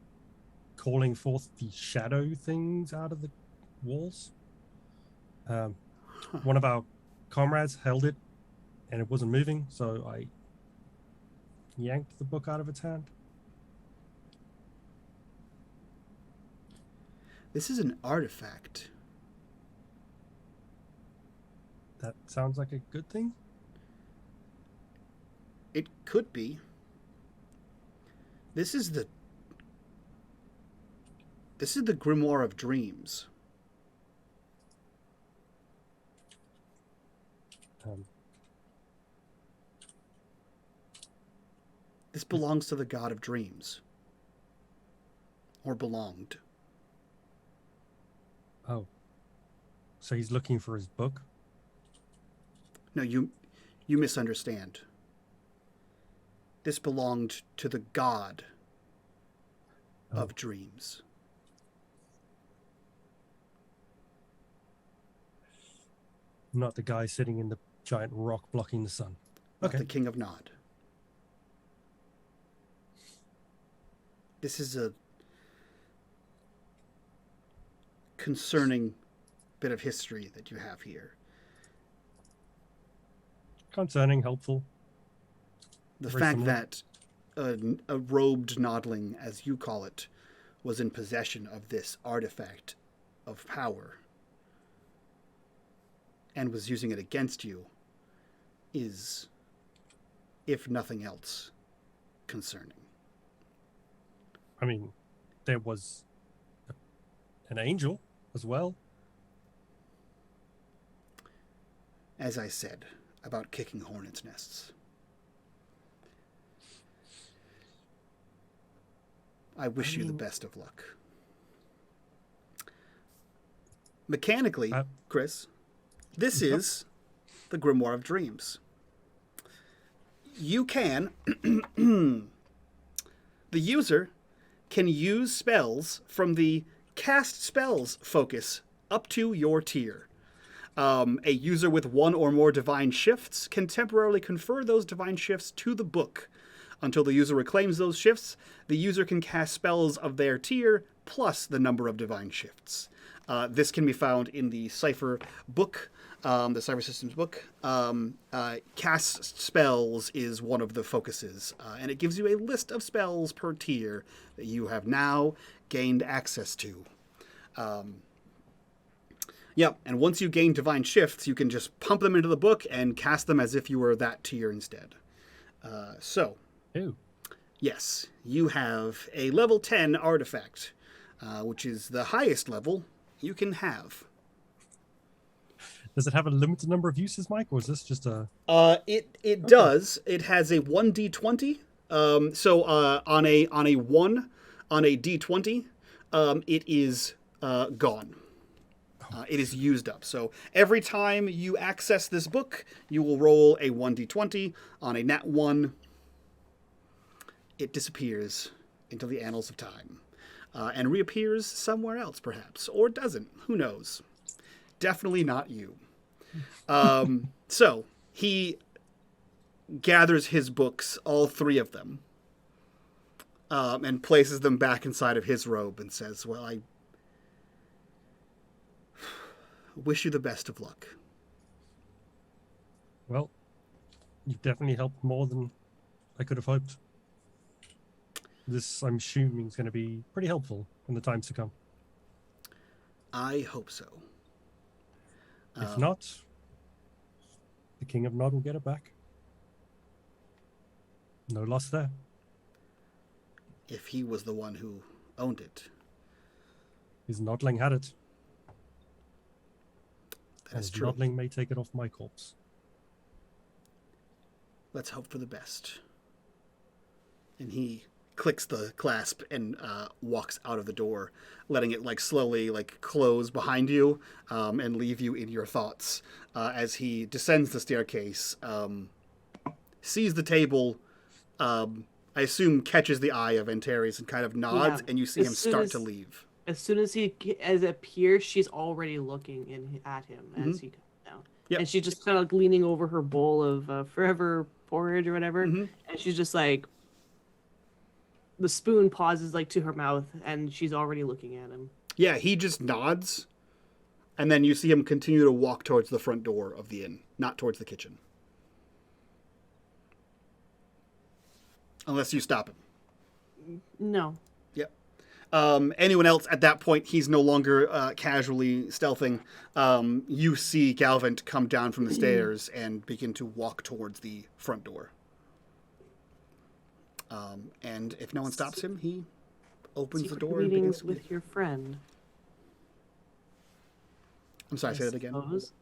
calling forth the shadow things out of the walls. One of our comrades held it, and it wasn't moving, so I yanked the book out of its hand. This is an artifact. That sounds like a good thing. It could be. This is the Grimoire of Dreams. This belongs to the god of dreams. Or belonged. Oh. So he's looking for his book? No, you misunderstand. This belonged to the god Oh. of dreams. Not the guy sitting in the giant rock blocking the sun. Not Okay. the king of Nod. This is a concerning bit of history that you have here. Concerning, helpful. The Very fact similar. that a robed nodling, as you call it, was in possession of this artifact of power and was using it against you is, if nothing else, concerning. I mean, there was an angel as well. As I said, about kicking hornets' nests. I wish you the best of luck. Mechanically, Chris, this Yep. is the Grimoire of Dreams. You can, the user can use spells from the cast spells focus up to your tier. A user with one or more divine shifts can temporarily confer those divine shifts to the book. Until the user reclaims those shifts, the user can cast spells of their tier plus the number of divine shifts. This can be found in the Cypher book, the Cypher Systems book. Cast spells is one of the focuses, and it gives you a list of spells per tier that you have now gained access to. Yep, and once you gain divine shifts, you can just pump them into the book and cast them as if you were that tier instead. Ew. Yes, you have a level 10 artifact, which is the highest level you can have. Does it have a limited number of uses, Mike, or is this just a... It does. It has a 1d20. So on a 1 on a d20, it is gone. It is used up. So every time you access this book, you will roll a 1d20. On a nat 1, it disappears into the annals of time and reappears somewhere else, perhaps, or doesn't. Who knows? Definitely not you. So he gathers his books, all 3 of them, and places them back inside of his robe and says, well, I wish you the best of luck. Well, you've definitely helped more than I could have hoped. This, I'm assuming, is going to be pretty helpful in the times to come. I hope so. If not, the King of Nod will get it back. No loss there. If he was the one who owned it. His Nodling had it. That's His true. Nodling may take it off my corpse. Let's hope for the best. And he clicks the clasp and walks out of the door, letting it slowly close behind you and leave you in your thoughts as he descends the staircase, sees the table, I assume catches the eye of Antares and kind of nods, Yeah. and you see As him soon start as- to leave. As soon as as it appears, she's already looking at him as he comes down. Yep. And she's just kind of leaning over her bowl of forever porridge or whatever, Mhm. and she's just the spoon pauses to her mouth, and she's already looking at him. Yeah, he just nods, and then you see him continue to walk towards the front door of the inn, not towards the kitchen. Unless you stop him. No. Yep. Anyone else at that point, he's no longer casually stealthing. You see Galvant come down from the stairs and begin to walk towards the front door. And if no one stops him, he opens the Secret door and begins meetings to with leave. your friend. I'm sorry, say that again. Suppose.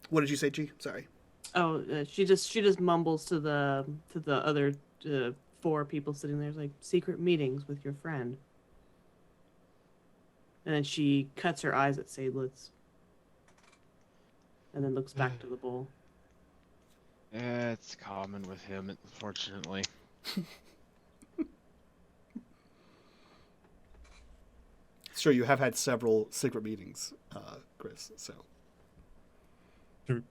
What did you say, G? Sorry. Oh, she just mumbles to the other 4 people sitting there, secret meetings with your friend. And then she cuts her eyes at Seydlitz. And then looks back to the bowl. It's common with him, unfortunately. Sure, you have had several secret meetings, Chris. So True.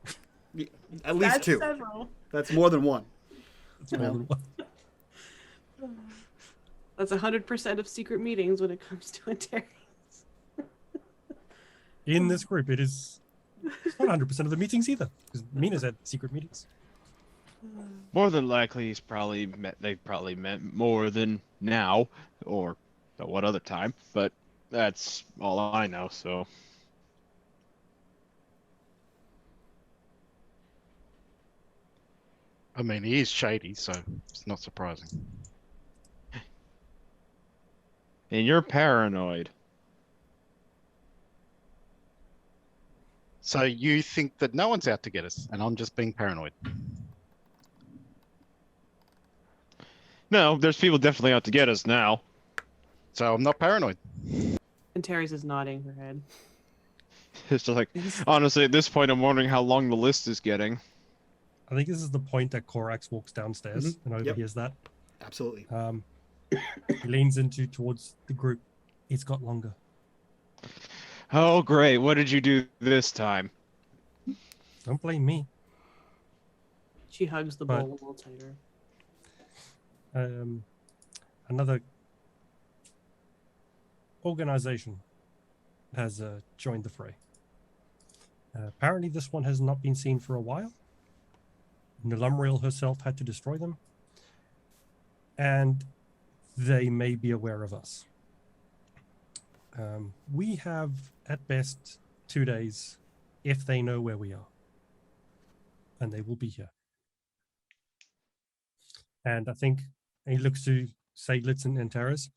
at least That's two. several. That's more than one. It's more than one. That's 100% of secret meetings when it comes to Ontario. In this group, it's not 100% of the meetings either, because Mina's had secret meetings. More than likely, they probably meant more than now, or at what other time. But that's all I know. So I mean, he is shady, so it's not surprising. and you're paranoid. So you think that no one's out to get us, and I'm just being paranoid. No, there's people definitely out to get us now. So I'm not paranoid. And Terry's is nodding her head. It's just like, honestly, at this point, I'm wondering how long the list is getting. I think this is the point that Korax walks downstairs Mhm. and overhears that. Absolutely. He leans towards the group. It's got longer. Oh, great. What did you do this time? Don't blame me. She hugs the But- bowl a little tighter. Another organization has joined the fray. Apparently, this one has not been seen for a while. Nulumriel herself had to destroy them, and they may be aware of us. We have, at best, 2 days if they know where we are, and they will be here. And I think he looks to Seydlitz and Thurs.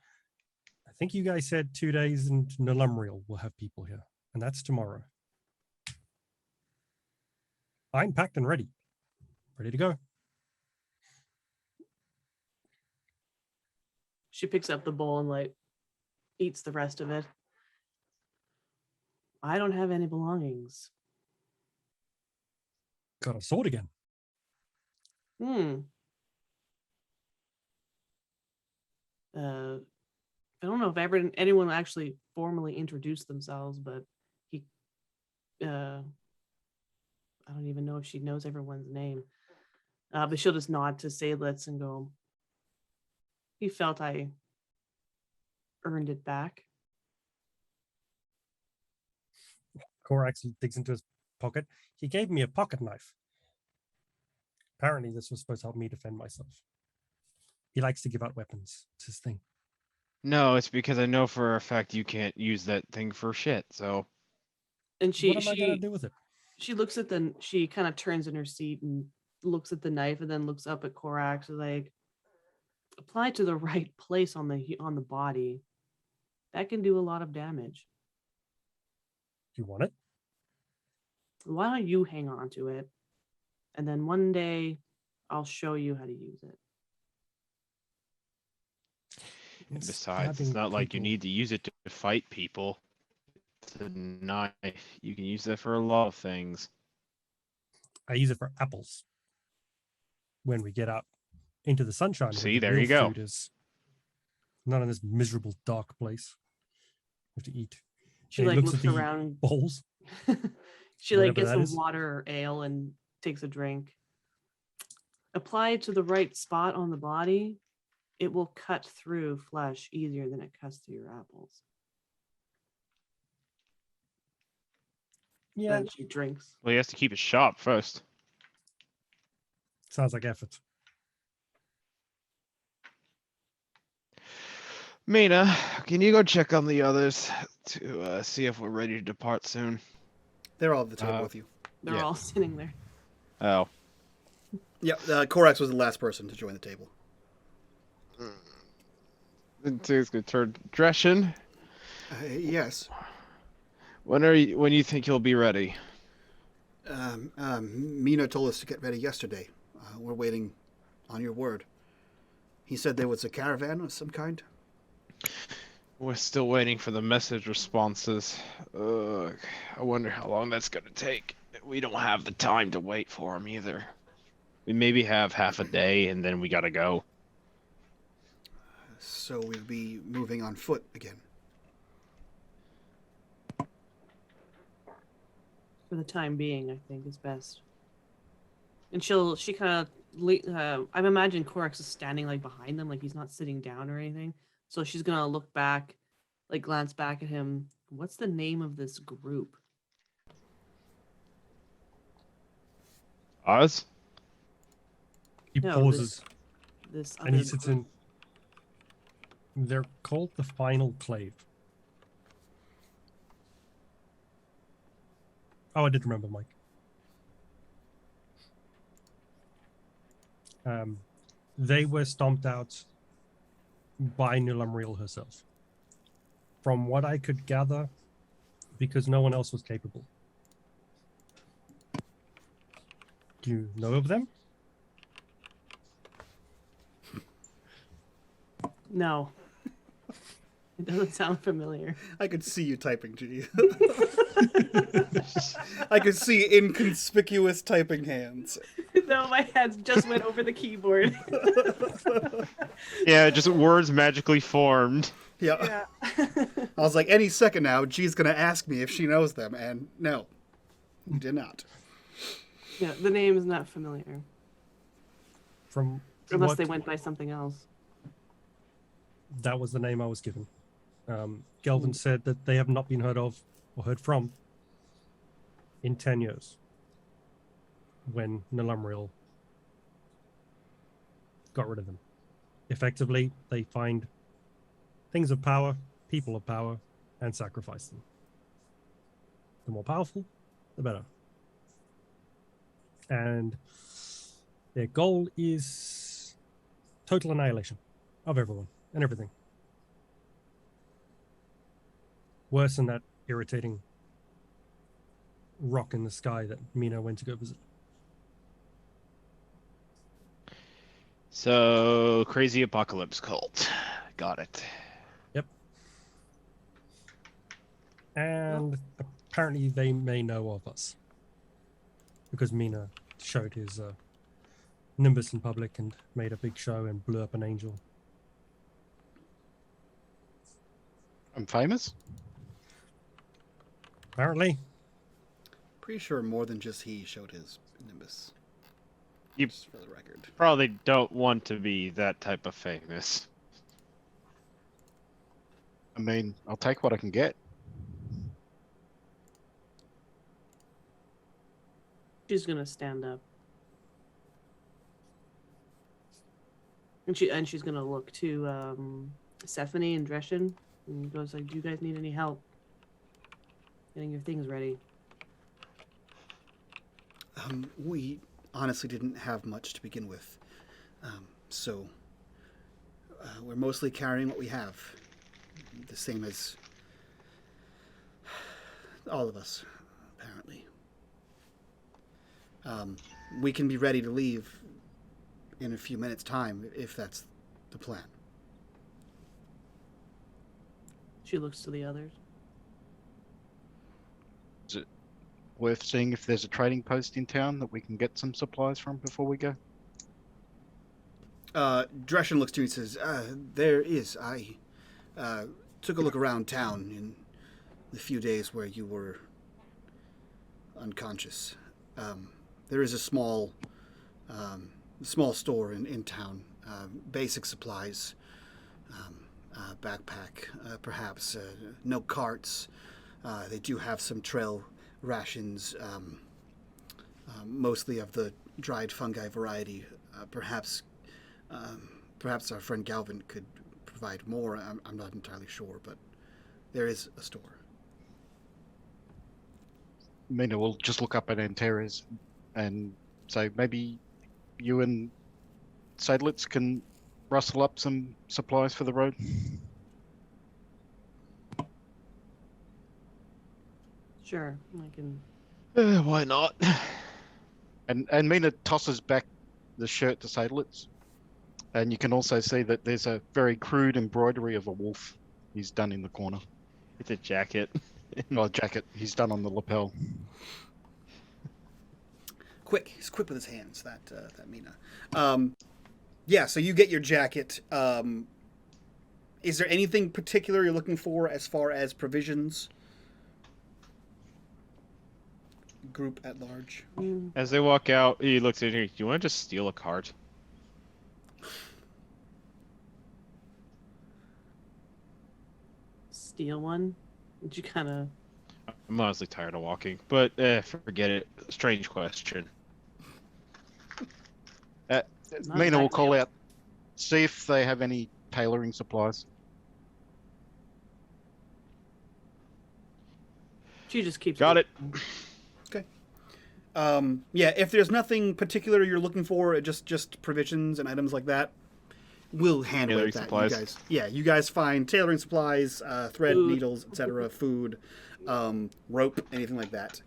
I think you guys said 2 days, and Nulumriel will have people here, and that's tomorrow. I'm packed and ready to go. She picks up the bowl and like eats the rest of it. I don't have any belongings. Got a sword again. I don't know if anyone actually formally introduced themselves, but I don't even know if she knows everyone's name. But she'll just nod to Seydlitz and go, he felt I earned it back. Korax digs into his pocket. He gave me a pocket knife. Apparently, this was supposed to help me defend myself. He likes to give out weapons. It's his thing. No, it's because I know for a fact you can't use that thing for shit, so... And What am I gonna do with it? she looks at she kind of turns in her seat and looks at the knife and then looks up at Korax, like, apply to the right place on the body. That can do a lot of damage. Do you want it? Why don't you hang on to it? And then one day I'll show you how to use it. And It's besides, it's stabbing not like you people. need to use it to fight people. It's a knife. You can use that for a lot of things. I use it for apples. When we get out into the sunshine, where See, the there real you go. food is. Not in this miserable, dark place. We have to eat. She And he like looks looks at the around. bowls. She like Whatever gets that some is. water or ale and takes a drink. Apply it to the right spot on the body. It will cut through flesh easier than it cuts through your apples. Yeah, Then she drinks. Well, he has to keep it sharp first. sounds like effort. Mina, can you go check on the others to see if we're ready to depart soon? They're all at the table with you. They're Yeah. all sitting there. Oh. Yeah, Korax was the last person to join the table. It's gonna turn Dreschen. Yes. When you think you'll be ready? Mina told us to get ready yesterday. We're waiting on your word. He said there was a caravan of some kind. We're still waiting for the message responses. I wonder how long that's gonna take. We don't have the time to wait for them either. We maybe have half a day, and then we gotta go. So we'll be moving on foot again. For the time being, I think is best. And she kind of, I imagine Corax is standing like behind them, like he's not sitting down or anything. So she's gonna look back, like glance back at him. What's the name of this group? Oz? He No, pauses This and other he sits group. in. They're called the Final Clave. Oh, I did remember, Mike. They were stomped out by Nulamriel herself. From what I could gather, because no one else was capable. Do you know of them? No. It doesn't sound familiar. I could see you typing, G. I could see inconspicuous typing hands. No, my hands just went over the keyboard. Yeah, just words magically formed. Yeah. Yeah. I was like, any second now, G's gonna ask me if she knows them, and no, you did not. Yeah, the name is not familiar. From Unless what, they went by something else. that was the name I was given. Gelvin said that they have not been heard of or heard from in 10 years when Nulamriel got rid of them. Effectively, they find things of power, people of power, and sacrifice them. The more powerful, the better. And their goal is total annihilation of everyone and everything. Worse than that irritating rock in the sky that Mina went to go visit. So, crazy apocalypse cult. Got it. Yep. And apparently they may know of us. Because Mina showed his Nimbus in public and made a big show and blew up an angel. I'm famous? Apparently. Pretty sure more than just he showed his Nimbus. You- Just for the record. Probably don't want to be that type of famous. I mean, I'll take what I can get. She's gonna stand up. And she's gonna look to Stephanie and Dreschen and goes like, "Do you guys need any help getting your things ready?" We honestly didn't have much to begin with, so we're mostly carrying what we have, the same as all of us, apparently. We can be ready to leave in a few minutes' time, if that's the plan. She looks to the others. Is it worth seeing if there's a trading post in town that we can get some supplies from before we go? Dreschen looks to me and says, there is. I took a look around town in the few days where you were unconscious. There is a small store in town. Basic supplies, backpack, perhaps. No carts. They do have some trail rations, mostly of the dried fungi variety. Perhaps our friend Galvin could provide more. I'm not entirely sure, but there is a store. Mina will just look up at Antares and say, maybe you and Seydlitz can rustle up some supplies for the road. Sure, I can. Why not? And Mina tosses back the shirt to Seydlitz. And you can also see that there's a very crude embroidery of a wolf he's done in the corner. It's a jacket. Oh, jacket he's done on the lapel. quick. He's quick with his hands. That Mina. Yeah. So you get your jacket. Is there anything particular you're looking for as far as provisions? Group at large. As they walk out, he looks at you. Do you want to just steal a cart? Steal one? Would you kind of? I'm honestly tired of walking, but forget it. Strange question. Mina will call out, see if they have any tailoring supplies. She just keeps. Got it. Okay. Yeah, if there's nothing particular you're looking for, just provisions and items like that, we'll handle Tailoring that. supplies. You guys, yeah, you guys find tailoring supplies, thread, Food. needles, etc., food, rope, anything like that.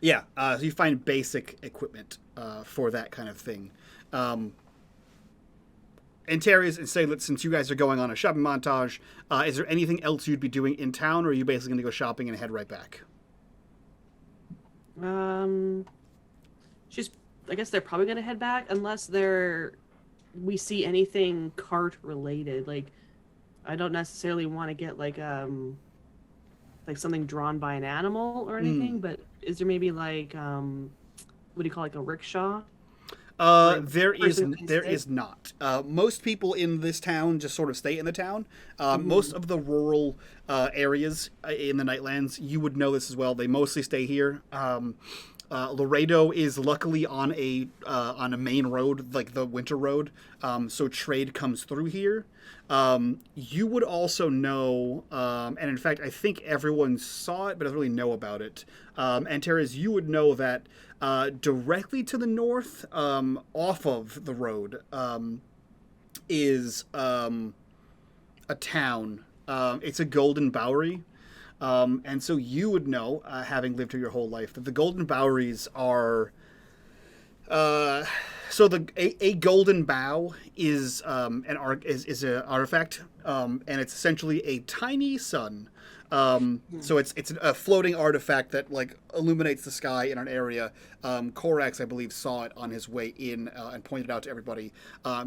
Yeah, so you find basic equipment for that kind of thing. Antares and Seydlitz, since you guys are going on a shopping montage, is there anything else you'd be doing in town, or are you basically going to go shopping and head right back? She's. I guess they're probably gonna head back unless we see anything cart related. Like, I don't necessarily want to get like something drawn by an animal or anything. But is there maybe like what do you call like a rickshaw? There person can stay? is not. Most people in this town just sort of stay in the town. Most of the rural areas in the Nightlands, you would know this as well. They mostly stay here. Laredo is luckily on a main road, like the winter road, so trade comes through here. You would also know, and in fact, I think everyone saw it, but doesn't really know about it. Antares, you would know that directly to the north, off of the road, is a town. It's a golden bowery. And so you would know, having lived here your whole life, that the golden boweries are. So a golden bow is an artifact, and it's essentially a tiny sun. So it's a floating artifact that like illuminates the sky in an area. Korax, I believe, saw it on his way in and pointed out to everybody.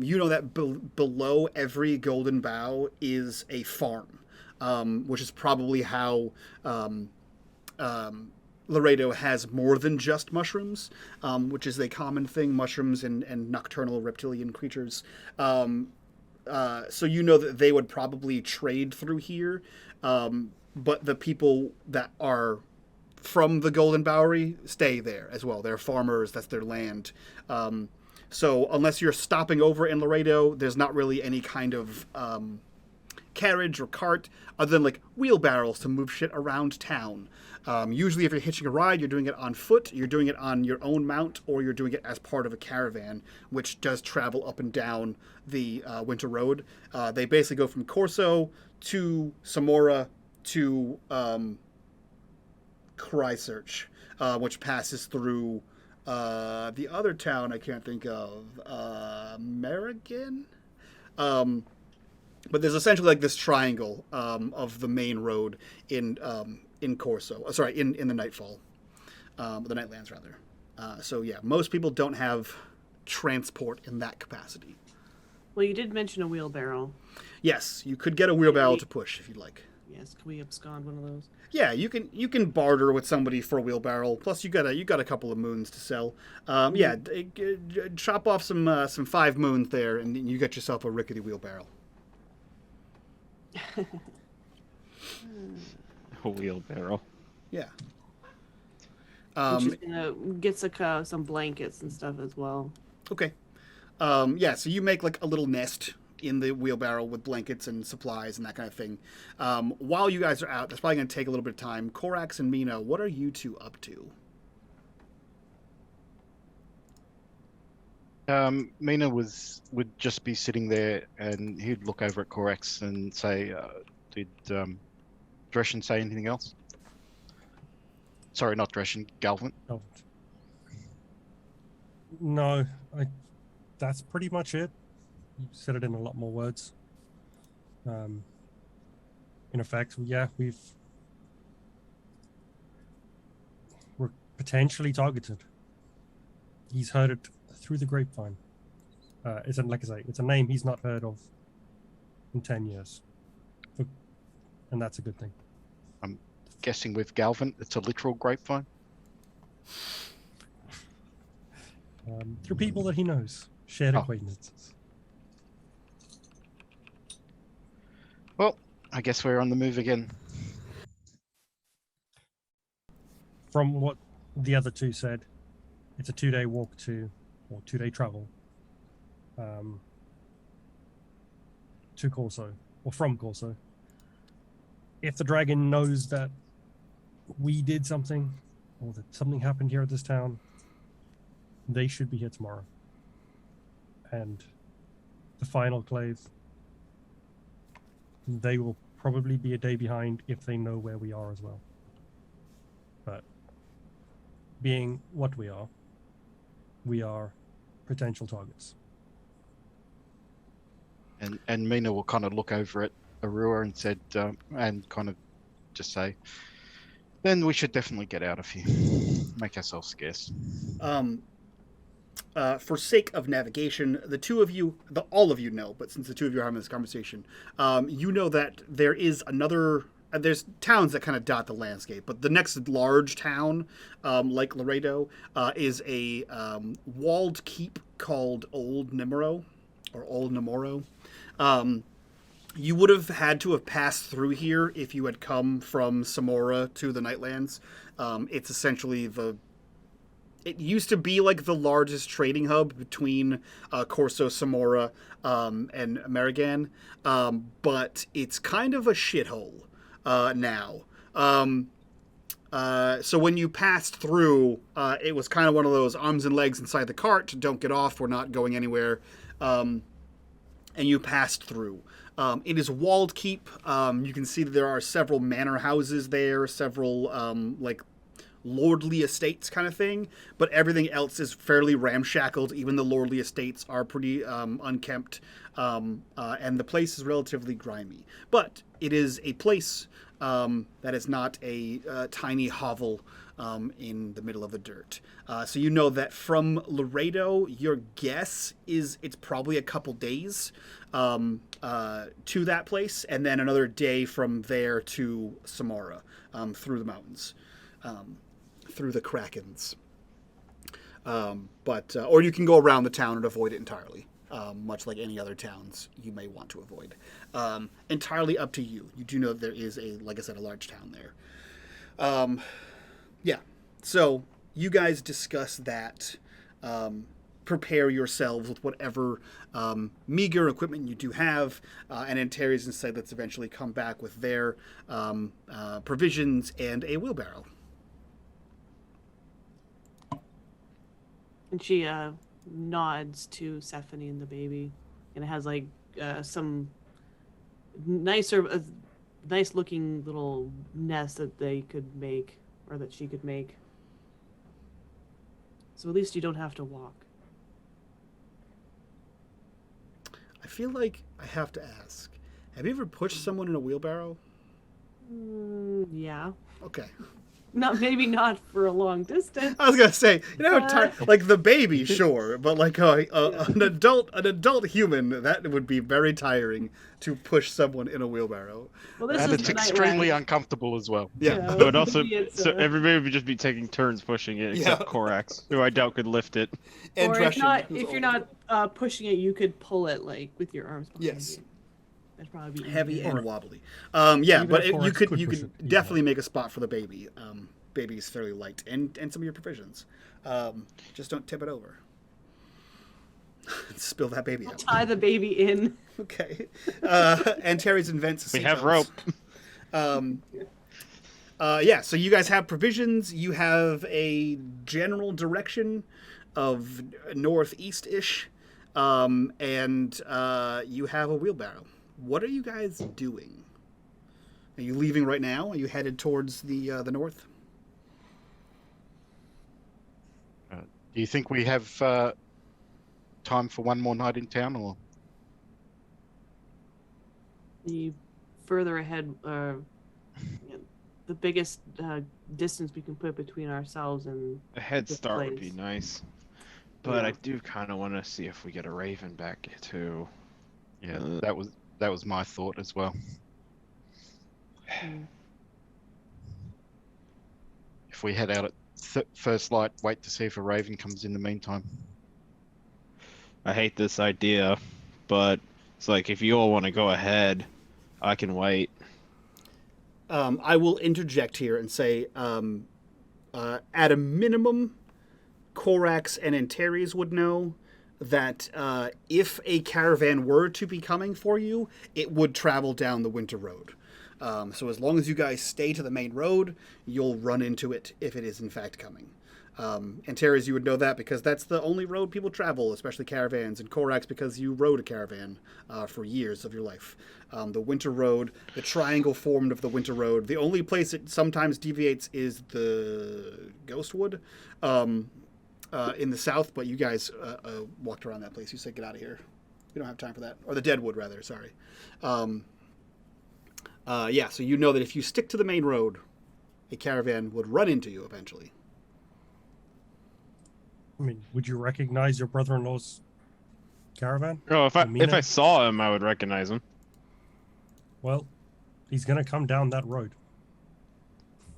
You know that below every golden bow is a farm. Which is probably how Laredo has more than just mushrooms, which is a common thing, mushrooms and nocturnal reptilian creatures. So you know that they would probably trade through here, but the people that are from the Golden Bowery stay there as well. They're farmers, that's their land. So unless you're stopping over in Laredo, there's not really any kind of carriage or cart other than like wheelbarrows to move shit around town. Usually if you're hitching a ride, you're doing it on foot, you're doing it on your own mount, or you're doing it as part of a caravan, which does travel up and down the winter road. They basically go from Corso to Samora to Christchurch, which passes through the other town I can't think of, Merrigan? But there's essentially like this triangle of the main road in Corso. In the Nightfall, the Nightlands rather. So yeah, most people don't have transport in that capacity. Well, you did mention a wheelbarrow. Yes, you could get a wheelbarrow to push if you'd like. Yes, can we abscond one of those? Yeah, you can barter with somebody for a wheelbarrow. Plus, you got a couple of moons to sell. Yeah, chop off some 5 moons there, and you get yourself a rickety wheelbarrow. A wheelbarrow. Yeah. She's gonna get some blankets and stuff as well. Okay. Yeah, so you make like a little nest in the wheelbarrow with blankets and supplies and that kind of thing. While you guys are out, that's probably going to take a little bit of time. Korax and Mina, what are you two up to? Mina would just be sitting there, and he'd look over at Korax and say, "Did Dreshen say anything else?" Sorry, not Dreshen, Galvin. Oh. No, that's pretty much it. You said it in a lot more words. In effect, yeah, we're potentially targeted. He's heard it through the grapevine. It's like I say, it's a name he's not heard of in 10 years, and that's a good thing. I'm guessing with Galvin, it's a literal grapevine. Through people that he knows, shared acquaintances. Well, I guess we're on the move again. From what the other two said, it's a 2-day walk or 2-day travel to Corso, or from Corso. If the dragon knows that we did something, or that something happened here at this town, they should be here tomorrow. And the final clave, they will probably be a day behind if they know where we are as well. But being what we are potential targets. And Mina will kind of look over at Arua and said, and kind of just say, then we should definitely get out of here. Make ourselves scarce. For sake of navigation, the two of you, all of you know, but since the two of you are having this conversation, you know that there is another. There's towns that kind of dot the landscape, but the next large town, like Laredo, is a walled keep called Old Nemoro, or Old Nemoro. You would have had to have passed through here if you had come from Samora to the Nightlands. It's essentially it used to be like the largest trading hub between Corso, Samora, and Marigan, but it's kind of a shithole now. So when you passed through, it was kind of one of those arms and legs inside the cart, don't get off, we're not going anywhere, and you passed through. It is walled keep. You can see that there are several manor houses there, several like lordly estates kind of thing, but everything else is fairly ramshackled. Even the lordly estates are pretty unkempt, and the place is relatively grimy. But it is a place that is not a tiny hovel in the middle of the dirt. So you know that from Laredo, your guess is it's probably a couple days to that place, and then another day from there to Samara, through the mountains. Through the Krakens. Or you can go around the town and avoid it entirely, much like any other towns you may want to avoid. Entirely up to you. You do know that there is like I said, a large town there. Yeah. So you guys discuss that. Prepare yourselves with whatever meager equipment you do have, and Antares and Seydlitz eventually come back with their provisions and a wheelbarrow. And she nods to Sephany and the baby, and it has like some nice looking little nest that they could make, or that she could make. So at least you don't have to walk. I feel like I have to ask, have you ever pushed someone in a wheelbarrow? Yeah. Okay. Maybe not for a long distance. I was gonna say, like the baby, sure, but like an adult human, that would be very tiring to push someone in a wheelbarrow. Well, this And is it's the extremely Nightlands. uncomfortable as well. Yeah. But also, It's, so everybody would just be taking turns pushing it, except Korax, who I doubt could lift it. And Or if Dreschen, who's you're older. not pushing it, you could pull it like with your arms behind Yes. you. That'd probably be Heavy easier. and wobbly. Yeah, Even but if you Korax could could you push could it, definitely make a spot for the baby. Baby is fairly light, and some of your provisions. Just don't tip it over. Spill that baby out. Tie the baby in. Okay. Antares invents. We have seatbelts. rope. Yeah, so you guys have provisions. You have a general direction of northeast-ish, and you have a wheelbarrow. What are you guys doing? Are you leaving right now? Are you headed towards the north? Do you think we have time for one more night in town, or? The further ahead, the biggest distance we can put between ourselves and A head this start would be place. nice. But I Yeah. do kind of want to see if we get a raven back too. Yeah, Uh, that was my thought as well. Mm. If we head out at first light, wait to see if a raven comes in the meantime. I hate this idea, but it's like if you all want to go ahead, I can wait. I will interject here and say, at a minimum, Korax and Antares would know that if a caravan were to be coming for you, it would travel down the winter road. So as long as you guys stay to the main road, you'll run into it if it is in fact coming. Antares, you would know that because that's the only road people travel, especially caravans, and Korax because you rode a caravan for years of your life. The winter road, the triangle formed of the winter road, the only place it sometimes deviates is the Ghostwood in the south, but you guys walked around that place. You said, get out of here. We don't have time for that. Or the Deadwood, rather, sorry. Yeah, so you know that if you stick to the main road, a caravan would run into you eventually. I mean, would you recognize your brother-in-law's caravan? Oh, if I Amina? saw him, I would recognize him. Well, he's going to come down that road.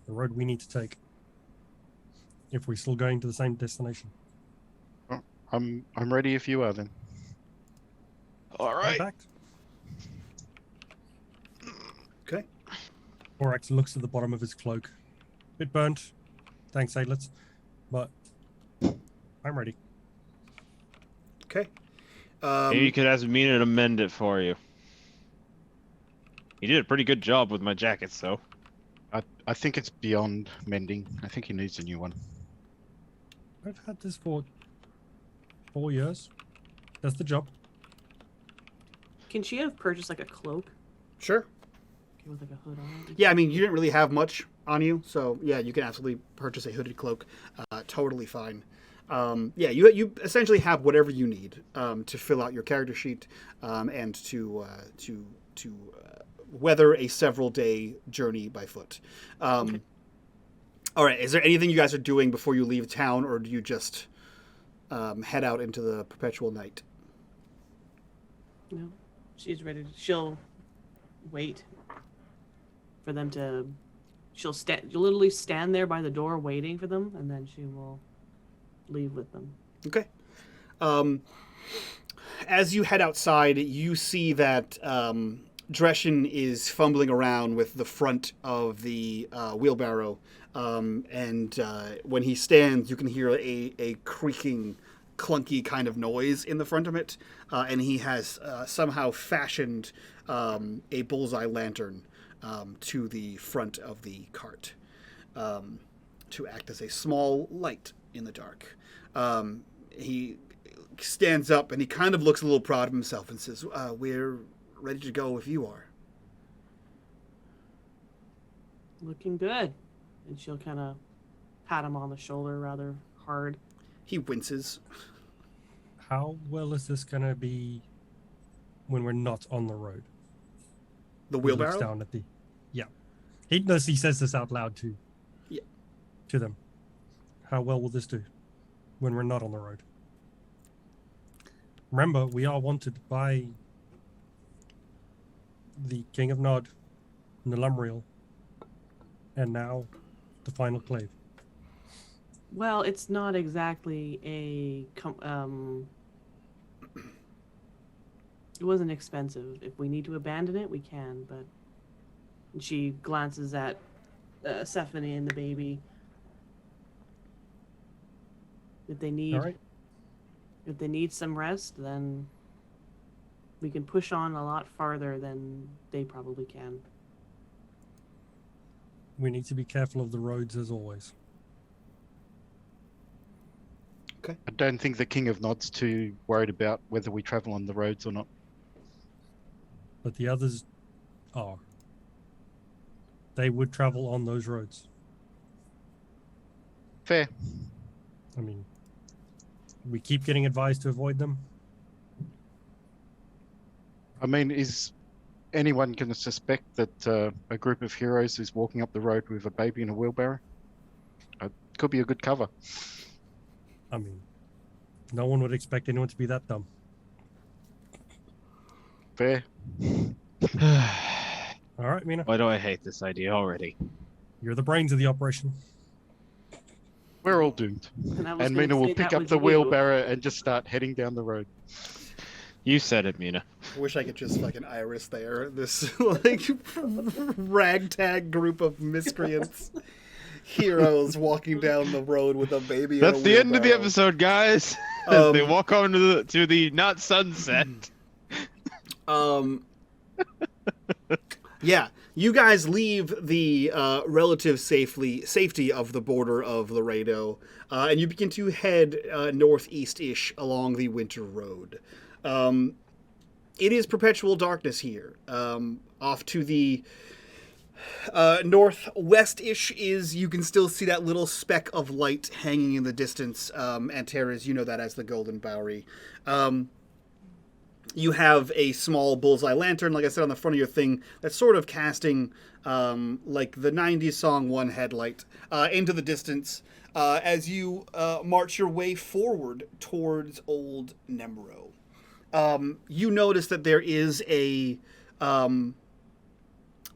The road we need to take. If we're still going to the same destination. Oh, I'm ready if you are then. All right. Impact. Okay. Borax looks at the bottom of his cloak. Bit burnt. Thanks, Seydlitz. But I'm ready. Okay. Maybe you could ask Mina to mend it for you. He did a pretty good job with my jackets, though. I think it's beyond mending. I think he needs a new one. I've had this for 4 years. That's the job. Can she have purchased like a cloak Sure. with like a hood on it? Yeah, I mean, you didn't really have much on you, so yeah, you can absolutely purchase a hooded cloak. Totally fine. Yeah, you essentially have whatever you need to fill out your character sheet and to weather a several-day journey by foot. Okay. All right, is there anything you guys are doing before you leave town, or do you just head out into the perpetual night? No, she's ready. She'll wait for them to. She'll literally stand there by the door waiting for them, and then she will leave with them. Okay. As you head outside, you see that Dreschen is fumbling around with the front of the wheelbarrow, and when he stands, you can hear a creaking, clunky kind of noise in the front of it, and he has somehow fashioned a bullseye lantern to the front of the cart to act as a small light in the dark. He stands up and he kind of looks a little proud of himself and says, we're ready to go if you are. Looking good. And she'll kind of pat him on the shoulder rather hard. He winces. How well is this going to be when we're not on the road? The He looks wheelbarrow? down at the... Yeah. He says this out loud too. Yeah. To them. How well will this do when we're not on the road? Remember, we are wanted by the King of Nod, Nulumriel, and now the final clave. Well, it's not exactly it wasn't expensive. If we need to abandon it, we can, but... And she glances at Stephanie and the baby. If they need... All right. If they need some rest, then we can push on a lot farther than they probably can. We need to be careful of the roads as always. Okay. I don't think the King of Nod's too worried about whether we travel on the roads or not. But the others are. They would travel on those roads. Fair. I mean, we keep getting advised to avoid them. I mean, is anyone going to suspect that a group of heroes is walking up the road with a baby in a wheelbarrow? Could be a good cover. I mean, no one would expect anyone to be that dumb. Fair. All right, Mina. Why do I hate this idea already? You're the brains of the operation. We're all doomed. And I was And gonna Mina will say pick that up was the you. wheelbarrow and just start heading down the road. You said it, Mina. I wish I could just fucking Iris there. This like ragtag group of miscreants, heroes walking down the road with a baby. in a That's the end of the wheelbarrow. episode, guys. As they Um, walk on to the not sunset. Yeah, you guys leave the relative safety of the border of Laredo, and you begin to head northeast-ish along the Winter Road. It is perpetual darkness here. Off to the northwest-ish is, you can still see that little speck of light hanging in the distance, and Terra's, you know that as the Golden Bowery. You have a small bullseye lantern, like I said, on the front of your thing, that's sort of casting like the 90s song One Headlight into the distance as you march your way forward towards Old Nemro. You notice that there is a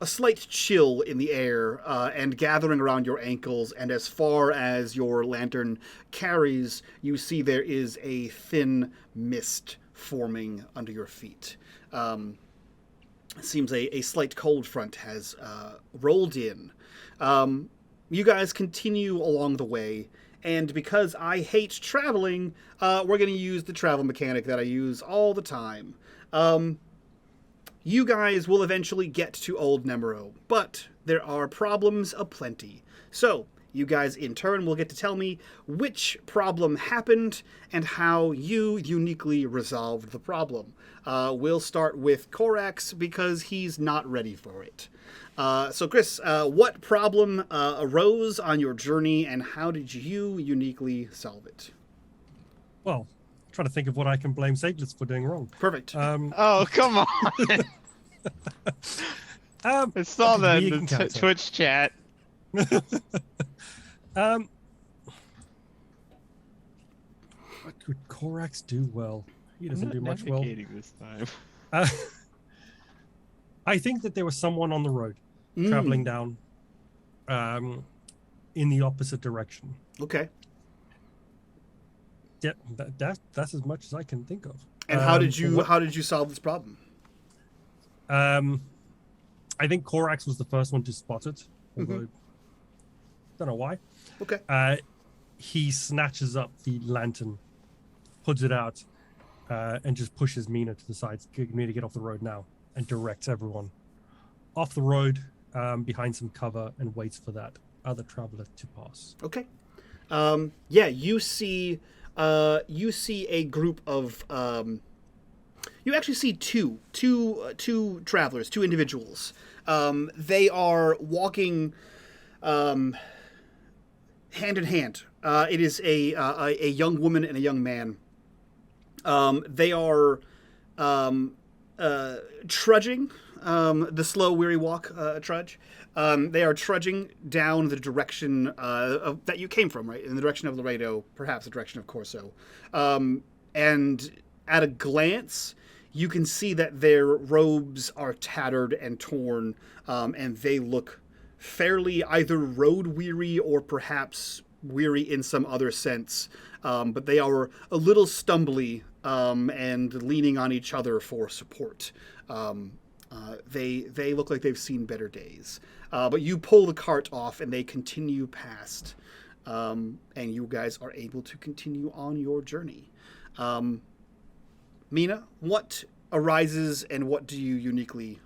slight chill in the air and gathering around your ankles, and as far as your lantern carries, you see there is a thin mist forming under your feet. It seems a slight cold front has rolled in. You guys continue along the way, and because I hate traveling, we're going to use the travel mechanic that I use all the time. You guys will eventually get to Old Nemero, but there are problems aplenty. So, you guys in turn will get to tell me which problem happened and how you uniquely resolved the problem. We'll start with Korax because he's not ready for it. So Chris, what problem arose on your journey and how did you uniquely solve it? Well, trying to think of what I can blame Seydlitz for doing wrong. Perfect. Oh, come on. I saw that in the Twitch chat. What could Korax do well? He doesn't do much well. This time. I think that there was someone on the road traveling down in the opposite direction. Okay. Yeah, that's as much as I can think of. And how did you solve this problem? I think Korax was the first one to spot it, although don't know why. Okay. He snatches up the lantern, puts it out, and just pushes Mina to the side. Mina, get off the road now, and directs everyone off the road behind some cover and waits for that other traveler to pass. Okay. Yeah, you see a group of you actually see two travelers, two individuals. They are walking hand in hand. It is a young woman and a young man. They are trudging the slow, weary walk trudge. They are trudging down the direction that you came from, right? In the direction of Laredo, perhaps the direction of Corso. And at a glance, you can see that their robes are tattered and torn, and they look fairly either road weary or perhaps weary in some other sense. But they are a little stumbly and leaning on each other for support. They look like they've seen better days. But you pull the cart off and they continue past. And you guys are able to continue on your journey. Mina, what arises and what do you uniquely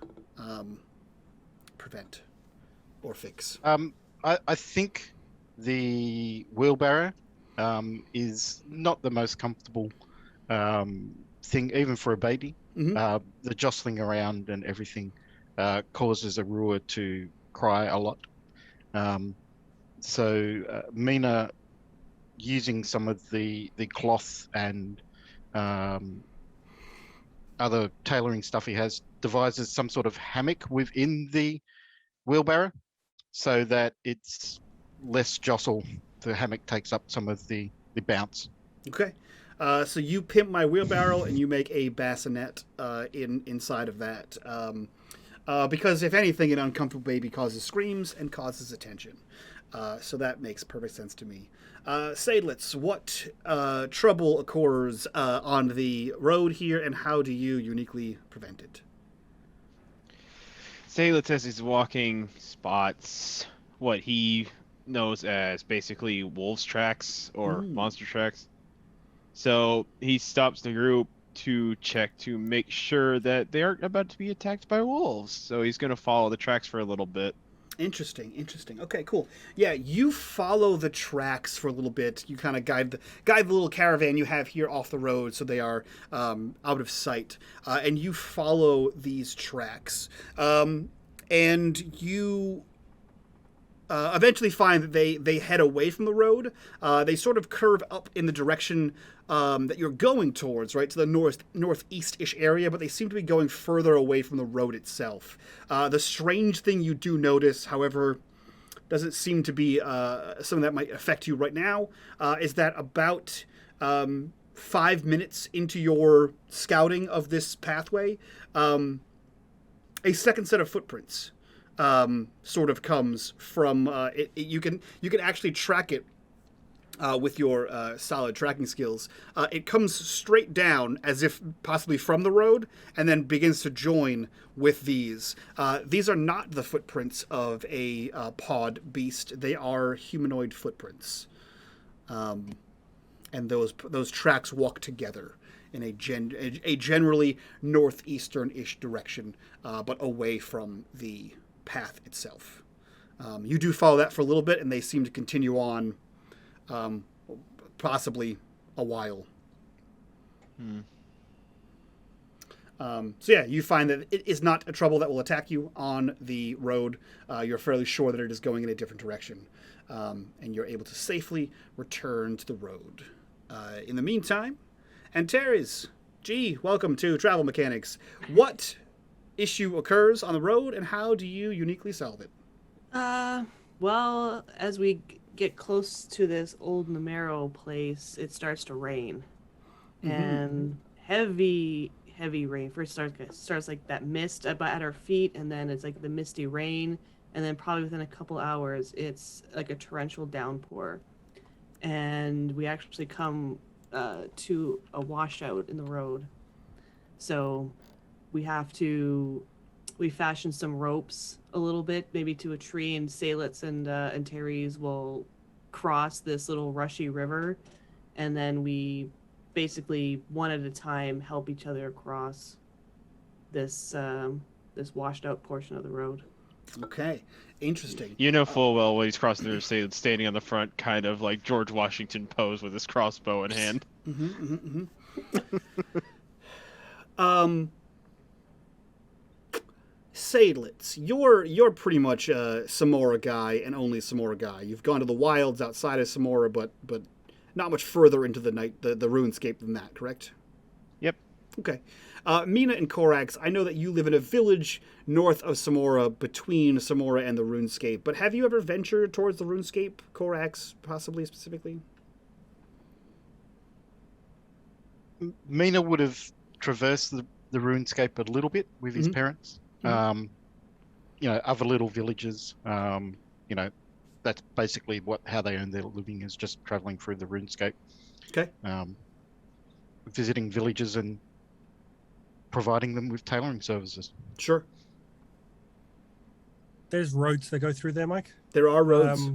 prevent or fix? I think the wheelbarrow is not the most comfortable thing, even for a baby. The jostling around and everything causes a Rua to cry a lot. So Mina, using some of the cloth and other tailoring stuff he has, devises some sort of hammock within the wheelbarrow so that it's less jostle. The hammock takes up some of the bounce. Okay. So you pimp my wheelbarrow and you make a bassinet inside of that. Because if anything, an uncomfortable baby causes screams and causes attention. So that makes perfect sense to me. Seydlitz, what trouble occurs on the road here, and how do you uniquely prevent it? Seydlitz, as he's walking, spots what he knows as basically wolves tracks or monster tracks. So he stops the group to check to make sure that they aren't about to be attacked by wolves. So he's going to follow the tracks for a little bit. Interesting. Okay, cool. Yeah, you follow the tracks for a little bit. You kind of guide the little caravan you have here off the road, so they are out of sight. And you follow these tracks, and you eventually find that they head away from the road. They sort of curve up in the direction that you're going towards, right, to the northeast-ish area, but they seem to be going further away from the road itself. The strange thing you do notice, however, doesn't seem to be something that might affect you right now, is that about 5 minutes into your scouting of this pathway, a second set of footprints sort of comes from you can actually track it with your solid tracking skills. It comes straight down as if possibly from the road and then begins to join with these. These are not the footprints of a pod beast. They are humanoid footprints. And those tracks walk together in a generally northeastern-ish direction, but away from the path itself. You do follow that for a little bit, and they seem to continue on possibly a while. So yeah, you find that it is not a trouble that will attack you on the road. You're fairly sure that it is going in a different direction, and you're able to safely return to the road. In the meantime, Antares, welcome to Travel Mechanics. What issue occurs on the road, and how do you uniquely solve it? Well, as we get close to this old Numero place, it starts to rain. And heavy rain. First starts like that mist at our feet, and then it's like the misty rain, and then probably within a couple hours it's like a torrential downpour. And we actually come to a washout in the road. So we fashion some ropes a little bit, maybe to a tree, and Seydlitz and Terry's will cross this little rushy river, and then we basically one at a time help each other across this washed out portion of the road. Okay, interesting. You know full well when he's crossing the river, standing on the front, kind of like George Washington pose with his crossbow in hand. Seydlitz, you're pretty much a Samora guy and only Samora guy. You've gone to the wilds outside of Samora, but not much further into the RuneScape than that, correct? Yep. Okay. Mina and Korax, I know that you live in a village north of Samora, between Samora and the RuneScape, but have you ever ventured towards the RuneScape, Korax, possibly, specifically? Mina would have traversed the RuneScape a little bit with his parents. Other little villages. That's basically how they earn their living, is just traveling through the RuneScape. Okay. Visiting villages and providing them with tailoring services. Sure. There's roads that go through there, Mike. There are roads.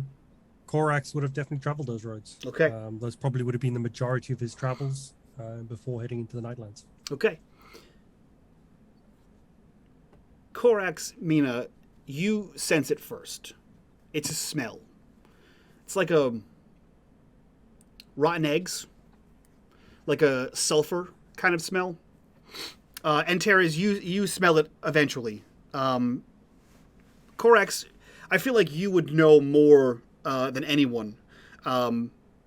Korax would have definitely traveled those roads. Okay. Those probably would have been the majority of his travels before heading into the Nightlands. Okay. Korax, Mina, you sense it first. It's a smell. It's like a rotten eggs, like a sulfur kind of smell. And Teres, you smell it eventually. Korax, I feel like you would know more than anyone.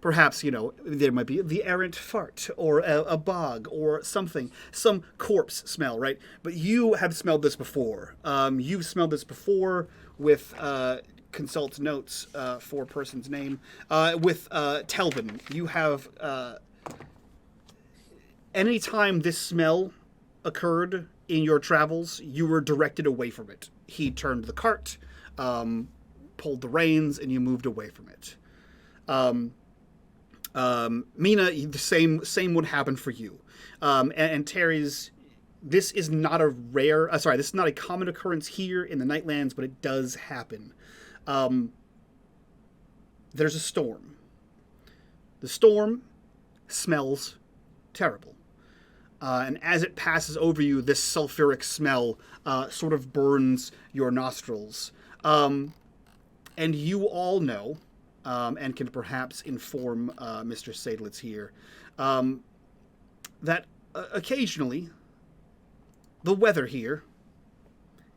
Perhaps, there might be the errant fart or a bog or something, some corpse smell, right? But you have smelled this before. You've smelled this before with consult notes for person's name. With Telvin, you have anytime this smell occurred in your travels, you were directed away from it. He turned the cart, pulled the reins, and you moved away from it. Mina, the same would happen for you. And Terry's, this is not a this is not a common occurrence here in the Nightlands, but it does happen. There's a storm. The storm smells terrible. And as it passes over you, this sulfuric smell sort of burns your nostrils. And you all know, and can perhaps inform Mr. Seydlitz here, that occasionally the weather here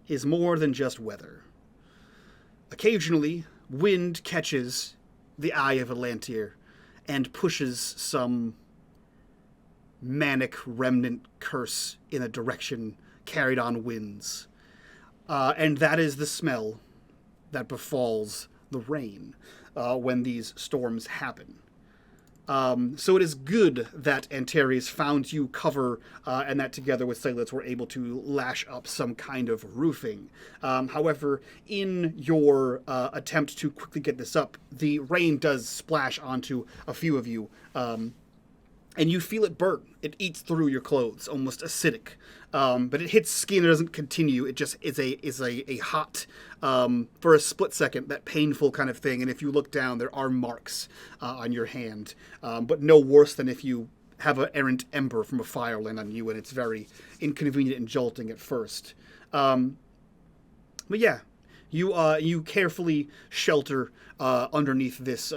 is more than just weather. Occasionally, wind catches the eye of Elanehtar and pushes some manic remnant curse in a direction carried on winds. And that is the smell that befalls the rain when these storms happen. So it is good that Antares found you cover, and that together with Seydlitz were able to lash up some kind of roofing. However, in your attempt to quickly get this up, the rain does splash onto a few of you, and you feel it burn. It eats through your clothes, almost acidic. But it hits skin, it doesn't continue. It just is a hot, for a split second, that painful kind of thing. And if you look down, there are marks on your hand. But no worse than if you have an errant ember from a fire land on you, and it's very inconvenient and jolting at first. But yeah, you carefully shelter underneath this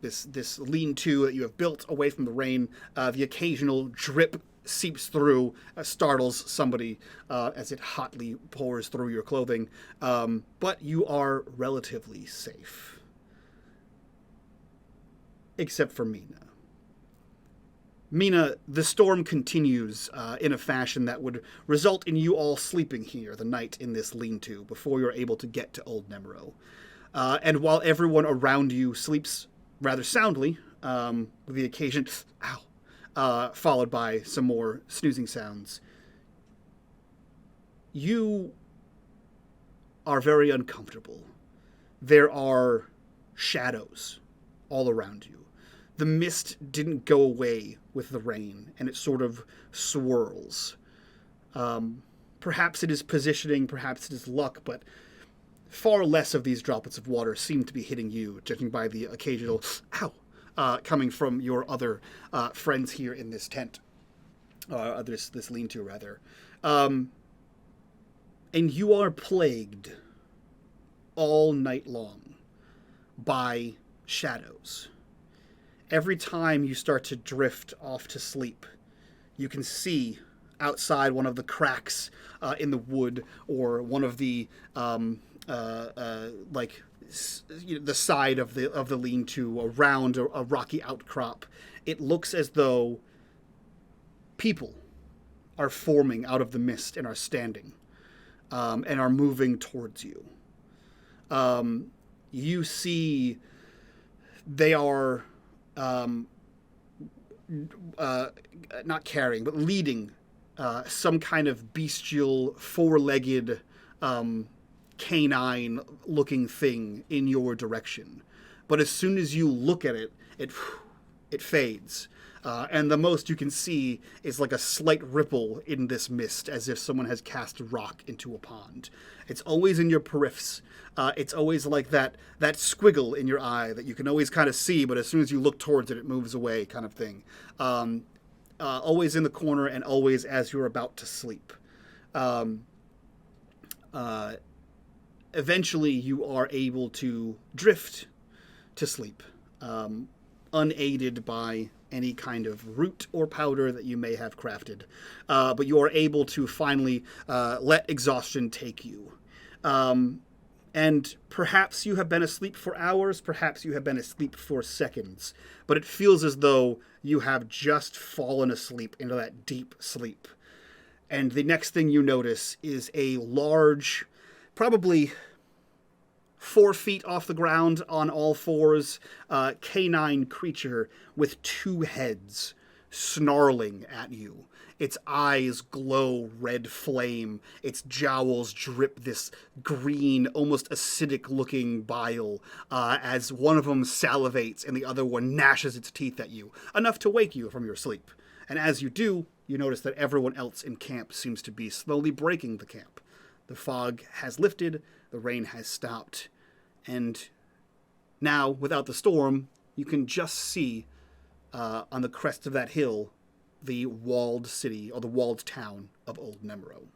this lean-to that you have built away from the rain. The occasional drip seeps through, startles somebody as it hotly pours through your clothing. But you are relatively safe, except for Mina. Mina, the storm continues in a fashion that would result in you all sleeping here the night in this lean-to before you're able to get to Old Nemero. And while everyone around you sleeps rather soundly, with the occasion, followed by some more snoozing sounds, you are very uncomfortable. There are shadows all around you. The mist didn't go away with the rain, and it sort of swirls. Perhaps it is positioning, perhaps it is luck, but far less of these droplets of water seem to be hitting you, judging by the occasional coming from your other friends here in this tent, this lean-to rather. And you are plagued all night long by shadows. Every time you start to drift off to sleep, you can see outside one of the cracks in the wood, or one of the the side of the lean-to around a rocky outcrop. It looks as though people are forming out of the mist and are standing and are moving towards you. You see they are not carrying, but leading some kind of bestial, four-legged, canine-looking thing in your direction. But as soon as you look at it, it fades. And the most you can see is like a slight ripple in this mist, as if someone has cast a rock into a pond. It's always in your periffs. It's always like that squiggle in your eye that you can always kind of see, but as soon as you look towards it, it moves away, kind of thing. Always in the corner, and always as you're about to sleep. Eventually, you are able to drift to sleep, unaided by any kind of root or powder that you may have crafted. But you are able to finally let exhaustion take you. And perhaps you have been asleep for hours, perhaps you have been asleep for seconds, but it feels as though you have just fallen asleep into that deep sleep. And the next thing you notice is a large, probably 4 feet off the ground on all fours, canine creature with 2 heads snarling at you. Its eyes glow red flame. Its jowls drip this green, almost acidic-looking bile as one of them salivates and the other one gnashes its teeth at you, enough to wake you from your sleep. And as you do, you notice that everyone else in camp seems to be slowly breaking the camp. The fog has lifted, the rain has stopped, and now, without the storm, you can just see on the crest of that hill the walled city, or the walled town of Old Nemro.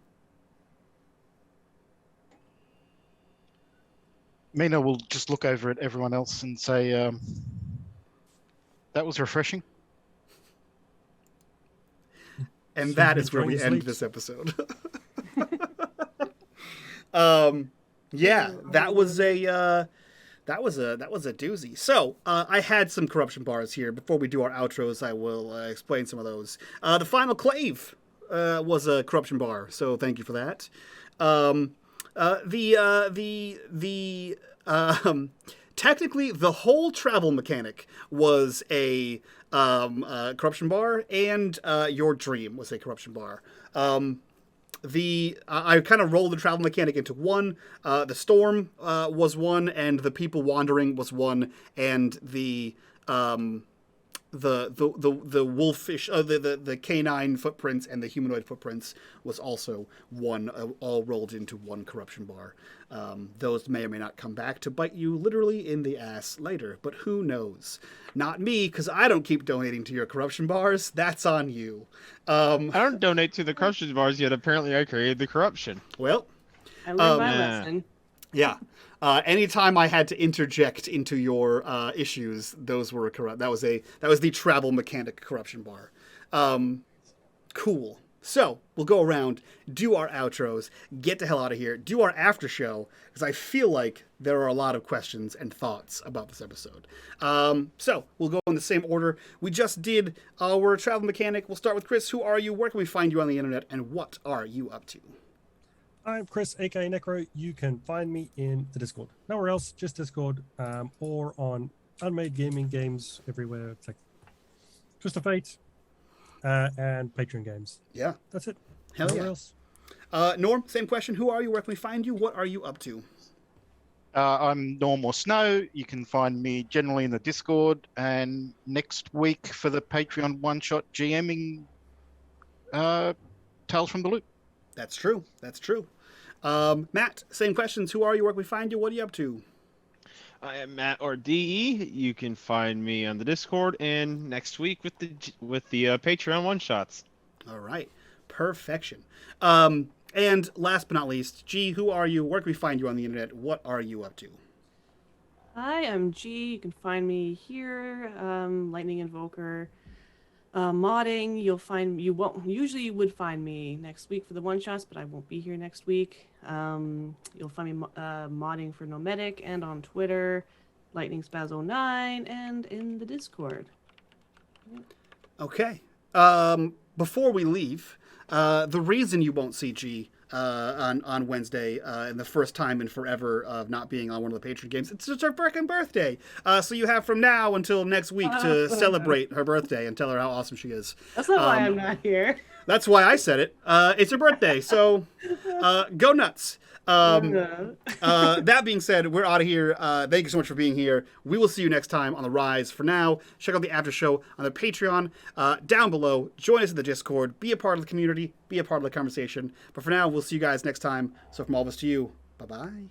Mina will just look over at everyone else and say, that was refreshing. And that is where we end this episode. Yeah, that was a doozy. So I had some corruption bars here. Before we do our outros, I will explain some of those. The final clave was a corruption bar, so thank you for that. Technically, the whole travel mechanic was a corruption bar, and your dream was a corruption bar. I kind of rolled the travel mechanic into one. The storm was one, and the people wandering was one, and the wolfish, the canine footprints and the humanoid footprints was also one, all rolled into one corruption bar. Those may or may not come back to bite you literally in the ass later, but who knows? Not me, because I don't keep donating to your corruption bars. That's on you. I don't donate to the corruption bars yet. Apparently, I created the corruption. Well, I learned my lesson. yeah. Anytime I had to interject into your issues, those were corrupt. That was the travel mechanic corruption bar. Cool. So we'll go around, do our outros, get the hell out of here, do our after show, because I feel like there are a lot of questions and thoughts about this episode. So we'll go in the same order. We just did our travel mechanic. We'll start with Chris. Who are you? Where can we find you on the internet? And what are you up to? I'm Chris, aka Necro. You can find me in the Discord. Nowhere else, just Discord, or on unMadeGaming games everywhere. It's like Twist of Fate and Patreon games. Yeah. That's it. Hell Nowhere yeah. else. Norm, same question. Who are you? Where can we find you? What are you up to? I'm Norm or Snow. You can find me generally in the Discord, and next week for the Patreon one-shot GMing Tales from the Loop. That's true. That's true. Matt, same questions. Who are you? Where can we find you? What are you up to? I am Matt or DE. You can find me on the Discord and next week with the Patreon one shots. All right, perfection. And last but not least, G, who are you? Where can we find you on the internet? What are you up to? Hi, I'm G. You can find me here, Lightning Invoker. Modding, you would find me next week for the one shots, but I won't be here next week. You'll find me modding for nomadic and on Twitter, lightningspaz09, and in the Discord. Okay. Before we leave, the reason you won't see G on Wednesday, and the first time in forever of not being on one of the Patreon games, it's just her freaking birthday. So you have from now until next week to celebrate her birthday and tell her how awesome she is. That's not why I'm not here. That's why I said it. It's her birthday, so go nuts. That being said, we're out of here. Thank you so much for being here. We will see you next time on The Rise. For now, check out the after show on the Patreon down below. Join us in the Discord. Be a part of the community. Be a part of the conversation. But for now, we'll see you guys next time. So from all of us to you, bye-bye.